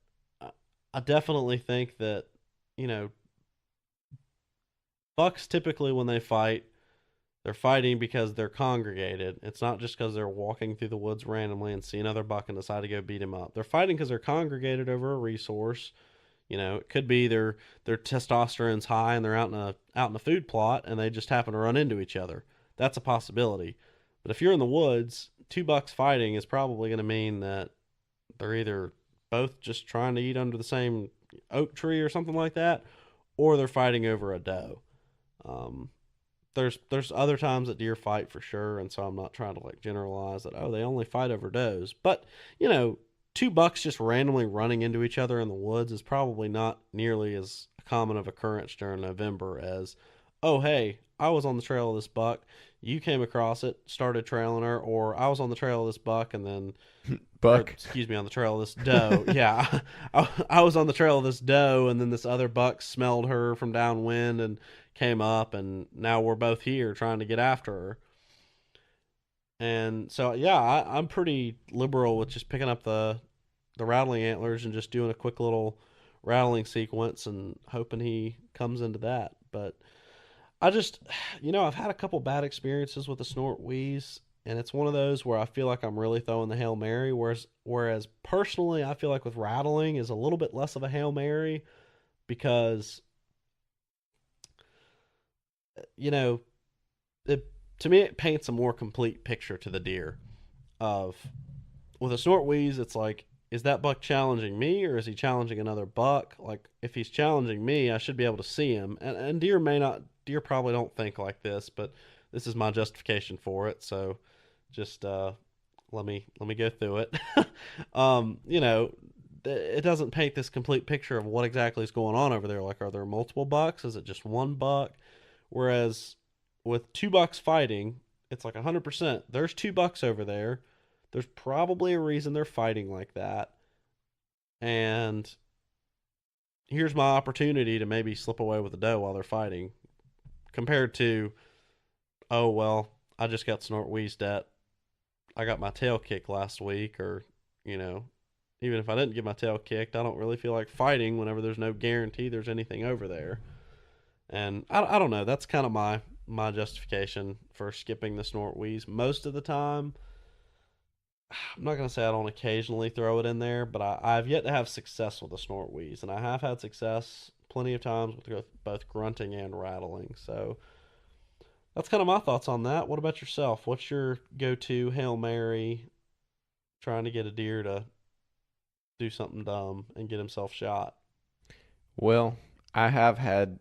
I definitely think that, you know, bucks typically, when they fight, they're fighting because they're congregated. It's not just because they're walking through the woods randomly and see another buck and decide to go beat him up. They're fighting because they're congregated over a resource. It could be their testosterone's high and they're out in a food plot and they just happen to run into each other. That's a possibility. But if you're in the woods, two bucks fighting is probably going to mean that they're either both just trying to eat under the same oak tree or something like that, or they're fighting over a doe. Um, there's other times that deer fight for sure, and so I'm not trying to like generalize that, oh, they only fight over does. But two bucks just randomly running into each other in the woods is probably not nearly as common of occurrence during November as, oh, hey, I was on the trail of this buck, you came across it, started trailing her, or I was on the trail of this buck and then Buck. excuse me, on the trail of this doe. Yeah, I was on the trail of this doe, and then this other buck smelled her from downwind and came up, and now we're both here trying to get after her. And so, yeah, I'm pretty liberal with just picking up the rattling antlers and just doing a quick little rattling sequence and hoping he comes into that. But I just, I've had a couple bad experiences with the snort wheeze, and it's one of those where I feel like I'm really throwing the Hail Mary, whereas personally, I feel like with rattling is a little bit less of a Hail Mary, because, it, to me, it paints a more complete picture to the deer. Of With a snort wheeze, it's like, is that buck challenging me or is he challenging another buck? Like, if he's challenging me, I should be able to see him. And deer probably don't think like this, but this is my justification for it. So just let me go through it. It doesn't paint this complete picture of what exactly is going on over there. Like, are there multiple bucks? Is it just one buck? Whereas with two bucks fighting, it's like 100%. There's two bucks over there. There's probably a reason they're fighting like that. And here's my opportunity to maybe slip away with a doe while they're fighting. Compared to, oh, well, I just got snort wheezed at. I got my tail kicked last week, or, even if I didn't get my tail kicked, I don't really feel like fighting whenever there's no guarantee there's anything over there. And I don't know. That's kind of my justification for skipping the snort wheeze. Most of the time, I'm not going to say I don't occasionally throw it in there, but I've yet to have success with the snort wheeze. And I have had success plenty of times with both grunting and rattling. So that's kind of my thoughts on that. What about yourself? What's your go-to Hail Mary trying to get a deer to do something dumb and get himself shot? Well, I have had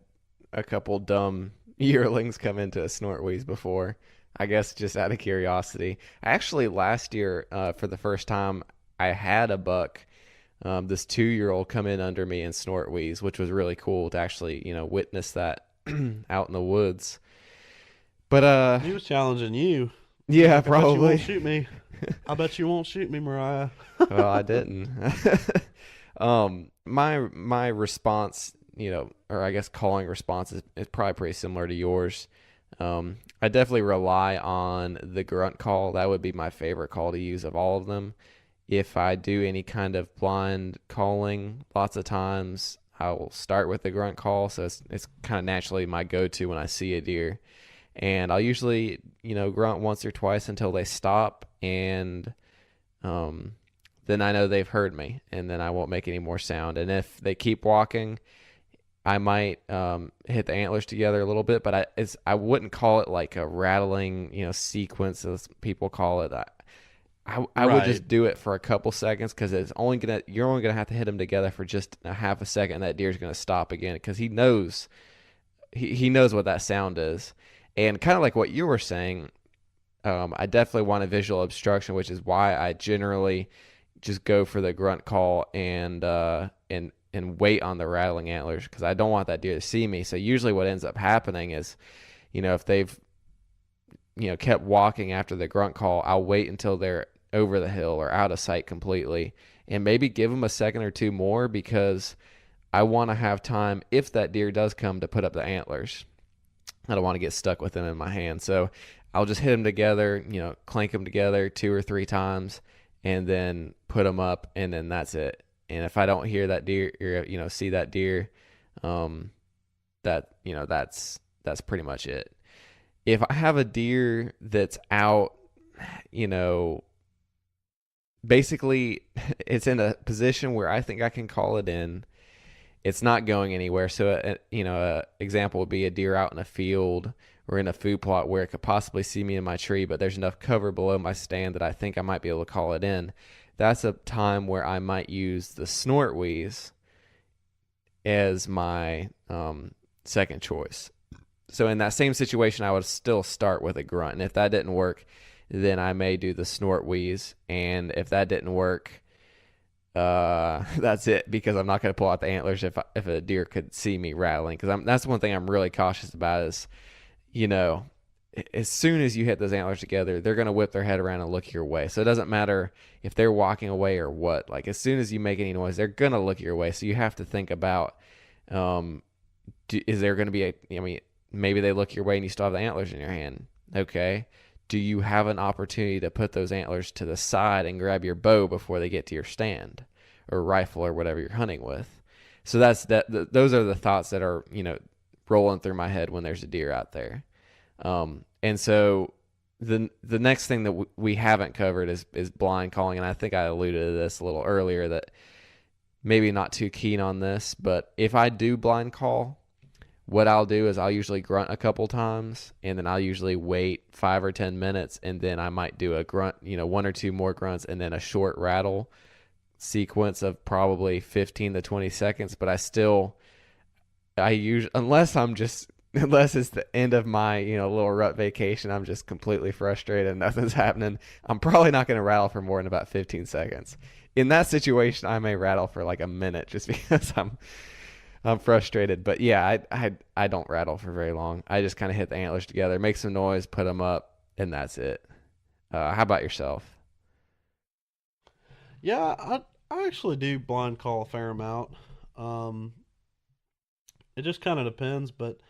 a couple dumb yearlings come into a snort wheeze before. I guess just out of curiosity. Actually, last year, for the first time, I had a buck, this 2-year-old, come in under me and snort wheeze, which was really cool to actually, witness that out in the woods. But He was challenging you. yeah, Like, I bet you won't probably. shoot me. I bet you won't shoot me, Mariah. Well, I didn't. My response, or I guess calling response is probably pretty similar to yours. I definitely rely on the grunt call. That would be my favorite call to use of all of them. If I do any kind of blind calling, lots of times I will start with the grunt call. So it's kind of naturally my go-to when I see a deer. And I'll usually, grunt once or twice until they stop, and then I know they've heard me, and then I won't make any more sound. And if they keep walking, I might hit the antlers together a little bit, but I wouldn't call it like a rattling, sequence as people call it. I would just Right. do it for a couple seconds, because you're only gonna have to hit them together for just a half a second. And that deer's gonna stop again, because he knows what that sound is. And kind of like what you were saying, I definitely want a visual obstruction, which is why I generally just go for the grunt call and wait on the rattling antlers, because I don't want that deer to see me. So usually what ends up happening is, if they've kept walking after the grunt call, I'll wait until they're over the hill or out of sight completely, and maybe give them a second or two more, because I want to have time, if that deer does come, to put up the antlers. I don't want to get stuck with them in my hand. So I'll just hit them together, clank them together 2 or 3 times, and then put them up, and then that's it. And if I don't hear that deer, or, see that deer, that's pretty much it. If I have a deer that's out, you know, basically it's in a position where I think I can call it in, it's not going anywhere. So, example would be a deer out in a field or in a food plot where it could possibly see me in my tree, but there's enough cover below my stand that I think I might be able to call it in. That's a time where I might use the snort wheeze as my second choice. So in that same situation, I would still start with a grunt. And if that didn't work, then I may do the snort wheeze. And if that didn't work, that's it, because I'm not going to pull out the antlers if a deer could see me rattling. Because that's one thing I'm really cautious about is, as soon as you hit those antlers together, they're going to whip their head around and look your way. So it doesn't matter if they're walking away or what. Like, as soon as you make any noise, they're going to look your way. So you have to think about, is there going to be maybe they look your way and you still have the antlers in your hand. Okay. Do you have an opportunity to put those antlers to the side and grab your bow before they get to your stand or rifle or whatever you're hunting with? So those are the thoughts that are, rolling through my head when there's a deer out there. And so the next thing that we haven't covered is blind calling. And I think I alluded to this a little earlier, that maybe not too keen on this, but if I do blind call, what I'll do is I'll usually grunt a couple times, and then I'll usually wait 5 or 10 minutes, and then I might do a grunt, 1 or 2 more grunts, and then a short rattle sequence of probably 15 to 20 seconds. But unless it's the end of my, little rut vacation, I'm just completely frustrated and nothing's happening, I'm probably not going to rattle for more than about 15 seconds. In that situation, I may rattle for like a minute just because I'm frustrated. But yeah, I don't rattle for very long. I just kind of hit the antlers together, make some noise, put them up, and that's it. How about yourself? Yeah, I actually do blind call a fair amount. It just kind of depends, but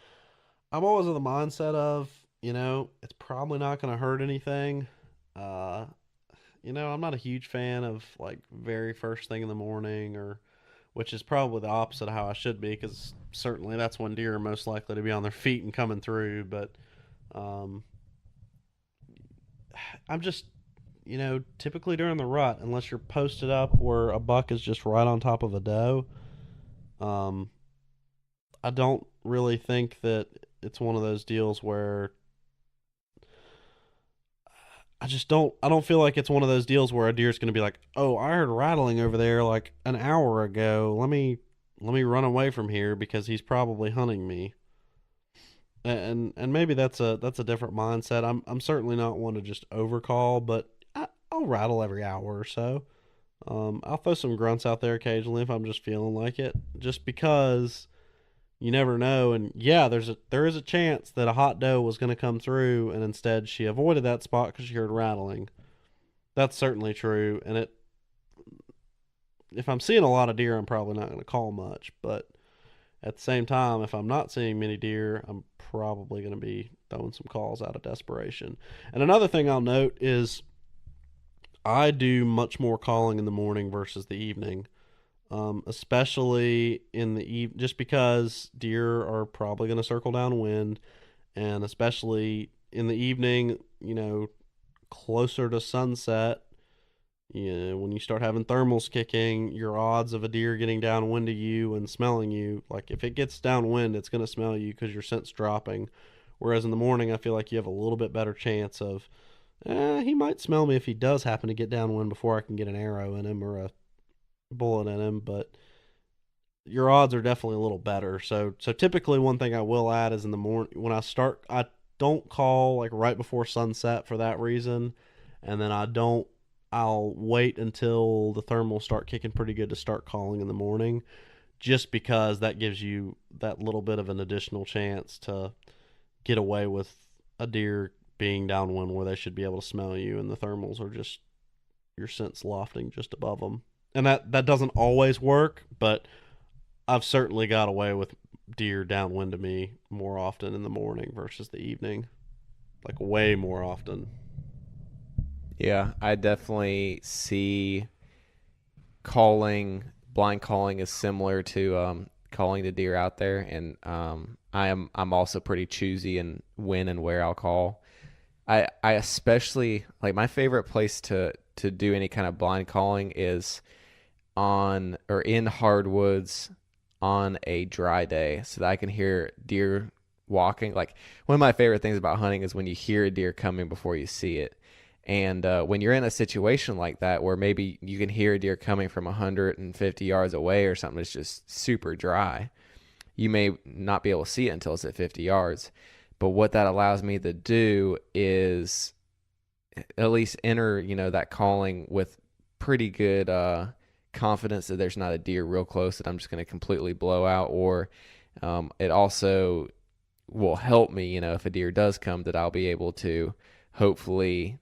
I'm always in the mindset of, it's probably not going to hurt anything. Uh, I'm not a huge fan of like very first thing in the morning, or which is probably the opposite of how I should be, because certainly that's when deer are most likely to be on their feet and coming through. But um, I'm just, typically during the rut, unless you're posted up where a buck is just right on top of a doe, I don't really think that it's one of those deals where I don't feel like it's one of those deals where a deer's going to be like, "Oh, I heard rattling over there like an hour ago. Let me run away from here because he's probably hunting me." And maybe that's a different mindset. I'm certainly not one to just overcall, but I'll rattle every hour or so. I'll throw some grunts out there occasionally if I'm just feeling like it, just because you never know. And yeah, there is a chance that a hot doe was going to come through, and instead she avoided that spot because she heard rattling. That's certainly true. And if I'm seeing a lot of deer, I'm probably not going to call much. But at the same time, if I'm not seeing many deer, I'm probably going to be throwing some calls out of desperation. And another thing I'll note is I do much more calling in the morning versus the evening. Especially in the just because deer are probably going to circle downwind, and especially in the evening, closer to sunset, when you start having thermals kicking, your odds of a deer getting downwind to you and smelling you, like if it gets downwind, it's going to smell you because your scent's dropping. Whereas in the morning, I feel like you have a little bit better chance of, he might smell me if he does happen to get downwind before I can get an arrow in him or a bullet in him, but your odds are definitely a little better. So typically one thing I will add is in the morning when I don't call like right before sunset for that reason, and then I'll wait until the thermals start kicking pretty good to start calling in the morning, just because that gives you that little bit of an additional chance to get away with a deer being downwind where they should be able to smell you, and the thermals are just your scent's lofting just above them. And that doesn't always work, but I've certainly got away with deer downwind to me more often in the morning versus the evening, like way more often. Yeah, I definitely see calling blind calling is similar to calling the deer out there, and I'm also pretty choosy in when and where I'll call. I especially like my favorite place to do any kind of blind calling is on or in hardwoods on a dry day so that I can hear deer walking. Like one of my favorite things about hunting is when you hear a deer coming before you see it. And when you're in a situation like that where maybe you can hear a deer coming from 150 yards away or something that's just super dry, you may not be able to see it until it's at 50 yards. But what that allows me to do is at least enter, that calling with pretty good confidence that there's not a deer real close that I'm just going to completely blow out. Or it also will help me, if a deer does come, that I'll be able to hopefully,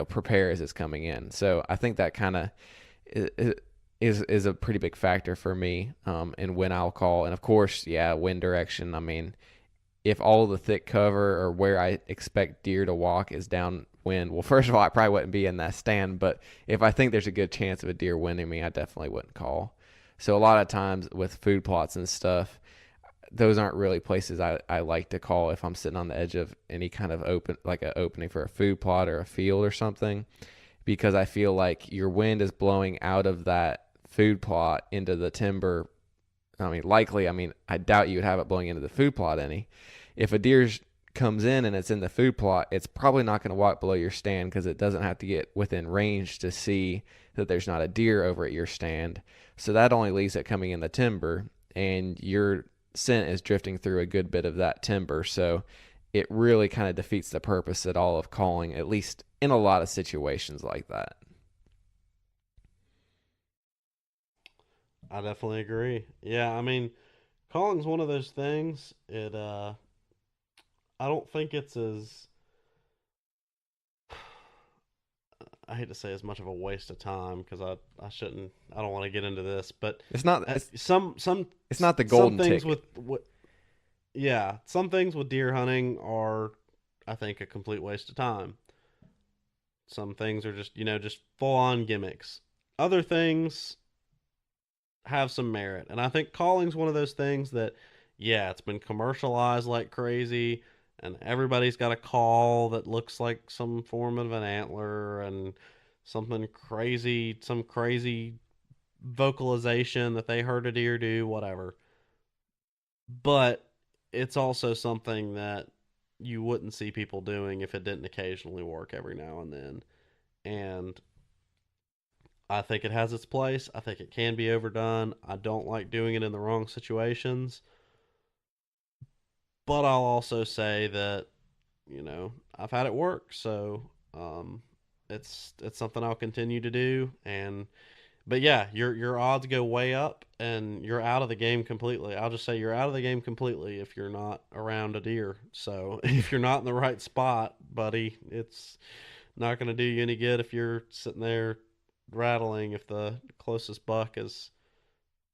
prepare as it's coming in. So I think that kind of is a pretty big factor for me in when I'll call. And of course, yeah, wind direction. I mean, if all the thick cover or where I expect deer to walk is downwind, well, first of all, I probably wouldn't be in that stand. But if I think there's a good chance of a deer winding me, I definitely wouldn't call. So a lot of times with food plots and stuff, those aren't really places I like to call if I'm sitting on the edge of any kind of like an opening for a food plot or a field or something, because I feel like your wind is blowing out of that food plot into the timber. I doubt you would have it blowing into the food plot any. If a deer comes in and it's in the food plot, it's probably not going to walk below your stand because it doesn't have to get within range to see that there's not a deer over at your stand. So that only leaves it coming in the timber, and your scent is drifting through a good bit of that timber. So it really kind of defeats the purpose at all of calling, at least in a lot of situations like that. I definitely agree. Yeah, I mean, calling's one of those things. I don't think it's as I hate to say as much of a waste of time because I shouldn't I don't want to get into this, but It's not it's not the some golden things ticket. yeah, some things with deer hunting are, I think, a complete waste of time. Some things are just full on gimmicks. Other things have some merit. And I think calling's one of those things that, yeah, it's been commercialized like crazy, and everybody's got a call that looks like some form of an antler and some crazy vocalization that they heard a deer do, whatever. But it's also something that you wouldn't see people doing if it didn't occasionally work every now and then. And I think it has its place. I think it can be overdone. I don't like doing it in the wrong situations. But I'll also say that, I've had it work, so it's something I'll continue to do. But yeah, your odds go way up, and you're out of the game completely. I'll just say you're out of the game completely if you're not around a deer. So if you're not in the right spot, buddy, it's not going to do you any good if you're sitting there rattling if the closest buck is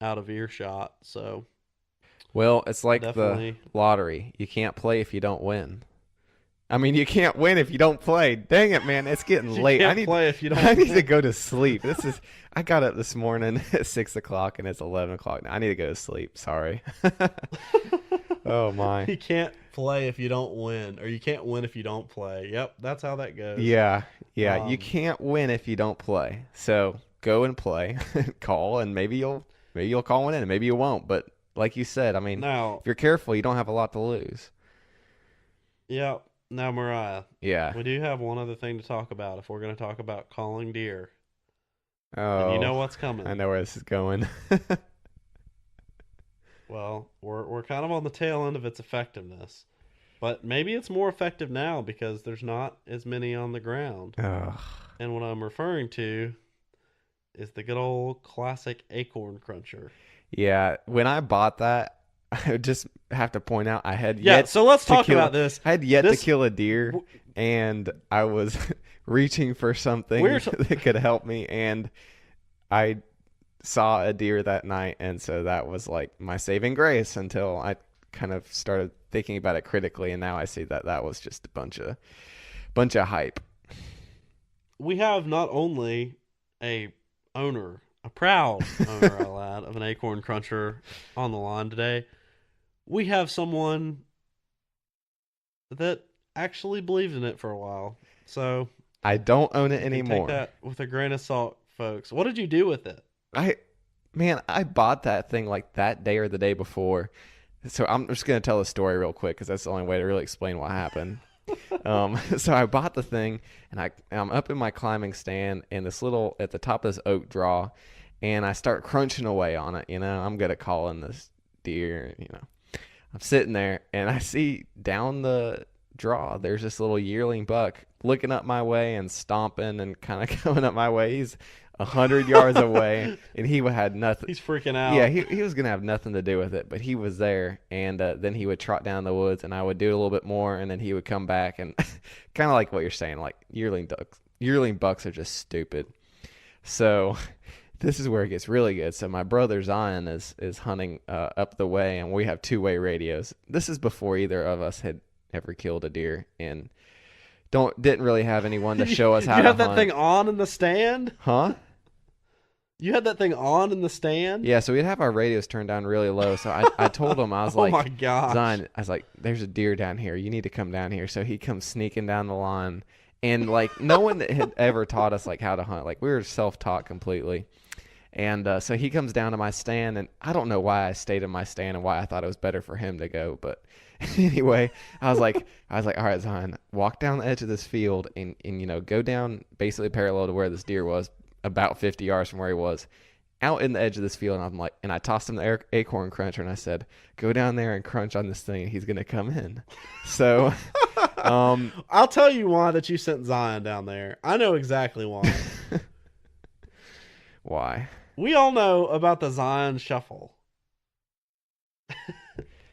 out of earshot. So Well, it's like definitely the lottery. You can't play if you don't win. I mean, you can't win if you don't play. Dang it, man! It's getting you late. can't play if you don't. I need to go to sleep. I got up this morning at 6 o'clock and it's 11 o'clock now. I need to go to sleep. Sorry. Oh my. You can't play if you don't win, or you can't win if you don't play. Yep, that's how that goes. Yeah. You can't win if you don't play. So go and play. Call, and maybe you'll call one in, and maybe you won't. But like you said, I mean, Now, if you're careful, you don't have a lot to lose. yeah. Now, Mariah, Yeah. we do have one other thing to talk about if we're going to talk about calling deer. Oh. And you know what's coming. I know where this is going. Well, we're kind of on the tail end of its effectiveness. But maybe it's more effective now because there's not as many on the ground. Ugh. And what I'm referring to is the good old classic acorn cruncher. Yeah, when I bought that, I just have to point out I had So let's talk about this. I had yet to kill a deer, and I was reaching for something that could help me, and I saw a deer that night, and so that was like my saving grace until I kind of started thinking about it critically, and now I see that was just a bunch of hype. We have not only a proud owner, I'll add, of an acorn cruncher on the line today. We have someone that actually believed in it for a while. So I don't own it anymore. Take that with a grain of salt, folks. What did you do with it? I bought that thing like that day or the day before. So I'm just going to tell the story real quick because that's the only way to really explain what happened. So I bought the thing, and I'm up in my climbing stand in this little, at the top of this oak draw, and I start crunching away on it. I'm good at calling this deer. I'm sitting there, and I see down the draw, there's this little yearling buck looking up my way and stomping and kind of coming up my way. He's 100 yards away, and he had nothing. He's freaking out. Yeah, he was going to have nothing to do with it, but he was there, and then he would trot down the woods, and I would do a little bit more, and then he would come back, and kind of like what you're saying, like yearling bucks are just stupid. So this is where it gets really good. So my brother Zion is hunting up the way, and we have two-way radios. This is before either of us had ever killed a deer, and didn't really have anyone to show us how to hunt. You have that thing on in the stand? Huh? You had that thing on in the stand? Yeah, so we'd have our radios turned down really low. So I told him, I was Oh like, my gosh. Zion, I was like, there's a deer down here. You need to come down here. So he comes sneaking down the line. And like no one had ever taught us like how to hunt. Like we were self-taught completely. And so he comes down to my stand, and I don't know why I stayed in my stand and why I thought it was better for him to go. But anyway, I was like, all right, Zion, walk down the edge of this field and go down basically parallel to where this deer was, about 50 yards from where he was, out in the edge of this field. And I'm like, and I tossed him the acorn cruncher, and I said, go down there and crunch on this thing, and he's gonna come in. So I'll tell you why that you sent Zion down there. I know exactly why. Why? We all know about the Zion shuffle.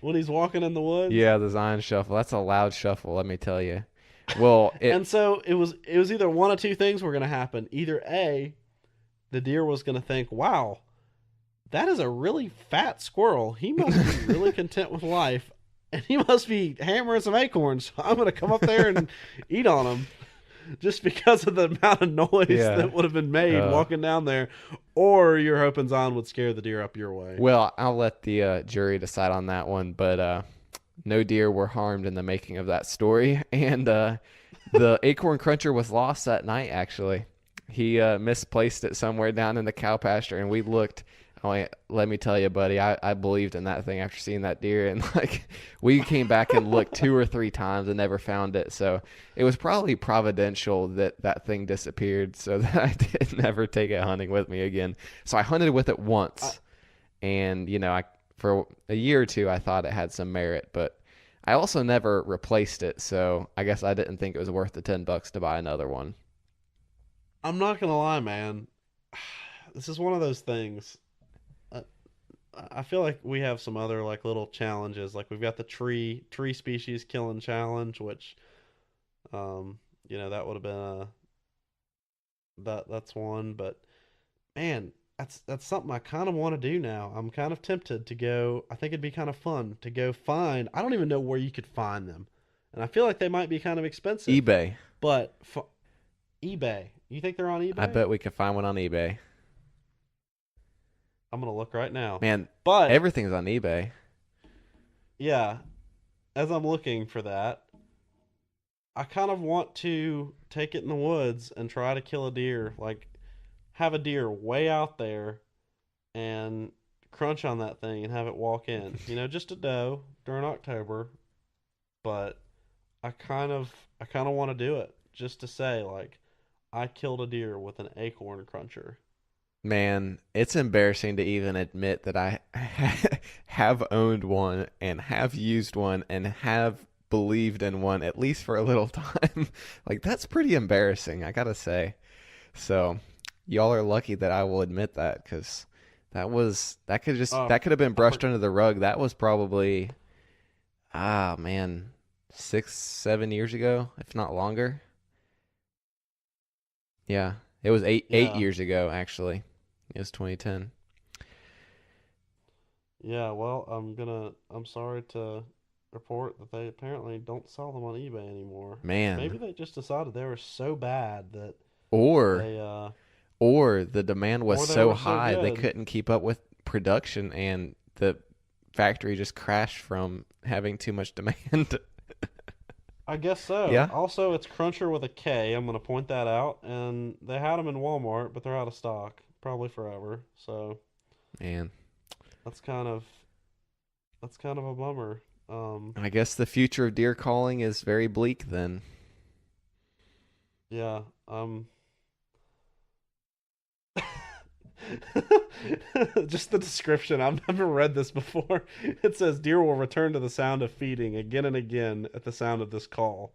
When he's walking in the woods. Yeah, the Zion shuffle. That's a loud shuffle, let me tell you. Well, and so it was either one of two things were going to happen. Either A, the deer was going to think, wow, that is a really fat squirrel. He must be really content with life, and he must be hammering some acorns. So I'm going to come up there and eat on him. Just because of the amount of noise that would have been made walking down there. Or you're hoping Zion would scare the deer up your way. Well, I'll let the jury decide on that one. But no deer were harmed in the making of that story. And the acorn cruncher was lost that night, actually. He misplaced it somewhere down in the cow pasture. And we looked Oh, yeah, let me tell you, buddy, I believed in that thing after seeing that deer, and like we came back and looked 2 or 3 times and never found it. So it was probably providential that that thing disappeared, so that I did never take it hunting with me again. So I hunted with it I, once, and I for a year or two I thought it had some merit, but I also never replaced it. So I guess I didn't think it was worth the $10 to buy another one. I'm not gonna lie, man. This is one of those things. Uh, I feel like we have some other like little challenges. Like we've got the tree species killing challenge, which that would have been that's one. But man, that's something I kind of want to do now. I'm kind of tempted to go. I think it'd be kind of fun to go find. I don't even know where you could find them, and I feel like they might be kind of expensive. eBay. But eBay, you think they're on I eBay? bet we could find one on eBay. I'm gonna look right now. Man, But everything's on eBay. yeah, as I'm looking for that, I kind of want to take it in the woods and try to kill a deer. Like have a deer way out there and crunch on that thing and have it walk in. Just a doe during October, but I kind of want to do it just to say like I killed a deer with an acorn cruncher. Man, it's embarrassing to even admit that I have owned one and have used one and have believed in one at least for a little time. Like that's pretty embarrassing, I gotta say. So, y'all are lucky that I will admit that because that could have been brushed under the rug. That was probably man, 6, 7 years ago, if not longer. Yeah, it was eight Yeah. 8 years ago actually. It was 2010. Yeah, well, I'm sorry to report that they apparently don't sell them on eBay anymore. Maybe Man, they just decided they were so bad that or they or the demand was or they so were so high they good. couldn't keep up with production and the factory just crashed from having too much demand. I guess so. Yeah, Also, it's Cruncher with a K. I'm gonna point that out. And they had them in Walmart, but they're out of stock, probably forever. So man. that's kind of that's kind of a bummer. I guess the future of deer calling is very bleak then. Yeah. Just the description. I've never read this before. It says deer will return to the sound of feeding again and again at the sound of this call,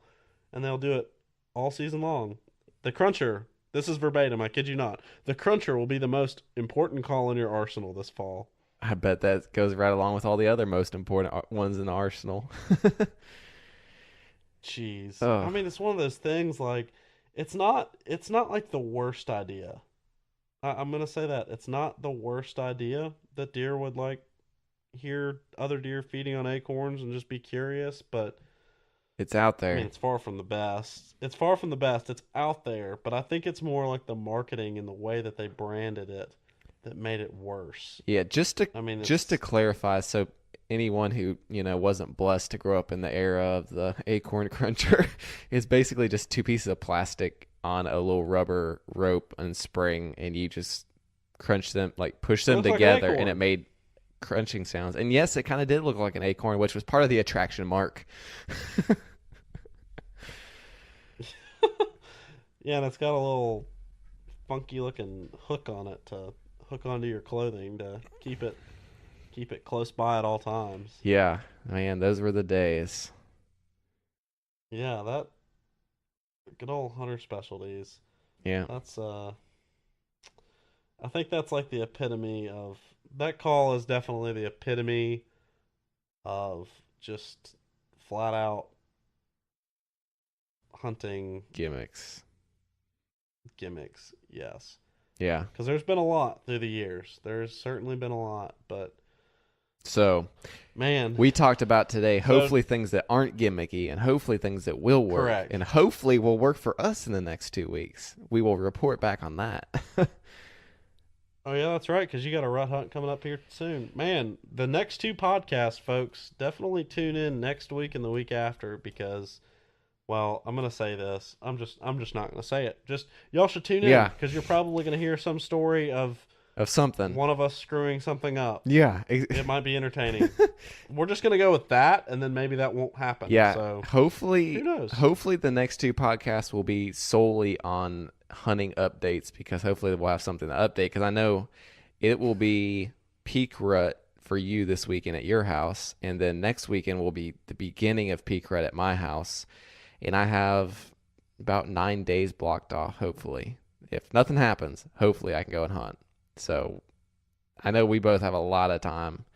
and they'll do it all season long. The cruncher. This is verbatim. I kid you not. The cruncher will be the most important call in your arsenal this fall. I bet that goes right along with all the other most important ones in the arsenal. Jeez. I Oh, mean, it's one of those things. Like, it's not like the worst idea. I'm gonna say that it's not the worst idea that deer would like hear other deer feeding on acorns and just be curious, but it's out I mean, there. it's far from the best. It's far from the best. It's out there, but I think it's more like the marketing and the way that they branded it that made it worse. Yeah, I mean, just to it's clarify, so anyone who, wasn't blessed to grow up in the era of the acorn cruncher, is basically just two pieces of plastic on a little rubber rope and spring, and you just crunch them, like push it them looks like an together, and it acorn. made crunching sounds. And yes, it kind of did look like an acorn, which was part of the attraction mark. Yeah, and it's got a little funky looking hook on it to hook onto your clothing to keep it close by at all times. Yeah, man, those were the days. Yeah, that good old hunter specialties. Yeah. That's I think that's like the epitome of that call is definitely the epitome of just flat out hunting Gimmicks. gimmicks. Yes. Yeah. Because there's been a lot through the years. There's certainly been a lot, but So man, we talked about today, so hopefully things that aren't gimmicky and hopefully things that will work correct. and hopefully will work for us in the next 2 weeks. We will report back on that. Oh yeah, that's right. Because you got a rut hunt coming up here soon. Man, the next two podcasts, folks, definitely tune in next week and the week after because, well, I'm gonna say this. I'm just not gonna say it. Just y'all should tune in Yeah. because you're probably gonna hear some story of of something. One of us screwing something up. Yeah. It might be entertaining. We're just gonna go with that, and then maybe that won't happen. Yeah. So Hopefully, who knows? hopefully the next 2 podcasts will be solely on hunting updates, because hopefully we'll have something to update, because I know it will be peak rut for you this weekend at your house, and then next weekend will be the beginning of peak rut at my house, and I have about 9 days blocked off. Hopefully, if nothing happens, hopefully I can go and hunt. So I know we both have a lot of time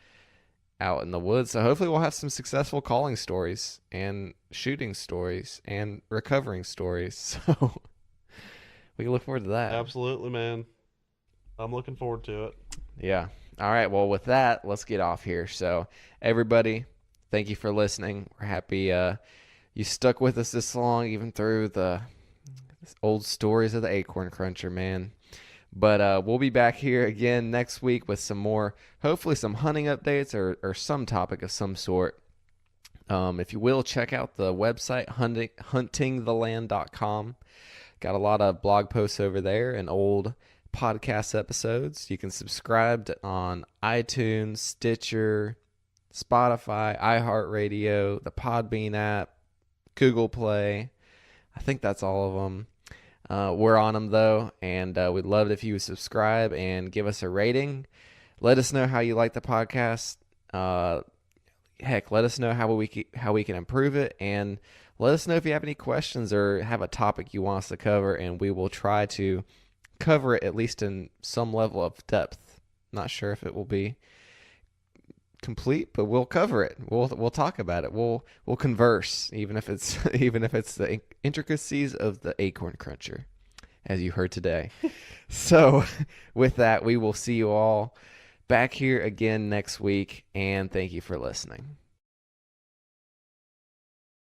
out in the woods, so hopefully we'll have some successful calling stories and shooting stories and recovering stories. So we can look forward to that. Absolutely, man. I'm looking forward to it. Yeah. All right. Well, with that, let's get off here. So everybody, thank you for listening. We're happy you stuck with us this long, even through the old stories of the Acorn Cruncher, man. But we'll be back here again next week with some more, hopefully some hunting updates or some topic of some sort. If you will, check out the website, huntingtheland.com. Got a lot of blog posts over there and old podcast episodes. You can subscribe on iTunes, Stitcher, Spotify, iHeartRadio, the Podbean app, Google Play. I think that's all of them. We're on them, though, and we'd love it if you would subscribe and give us a rating. Let us know how you like the podcast. Heck, let us know how we can improve it, and let us know if you have any questions or have a topic you want us to cover, and we will try to cover it at least in some level of depth. Not sure if it will be complete, but we'll cover it. We'll talk about it. We'll converse, even if it's the intricacies of the Acorn Cruncher, as you heard today. So with that, we will see you all back here again next week, and thank you for listening.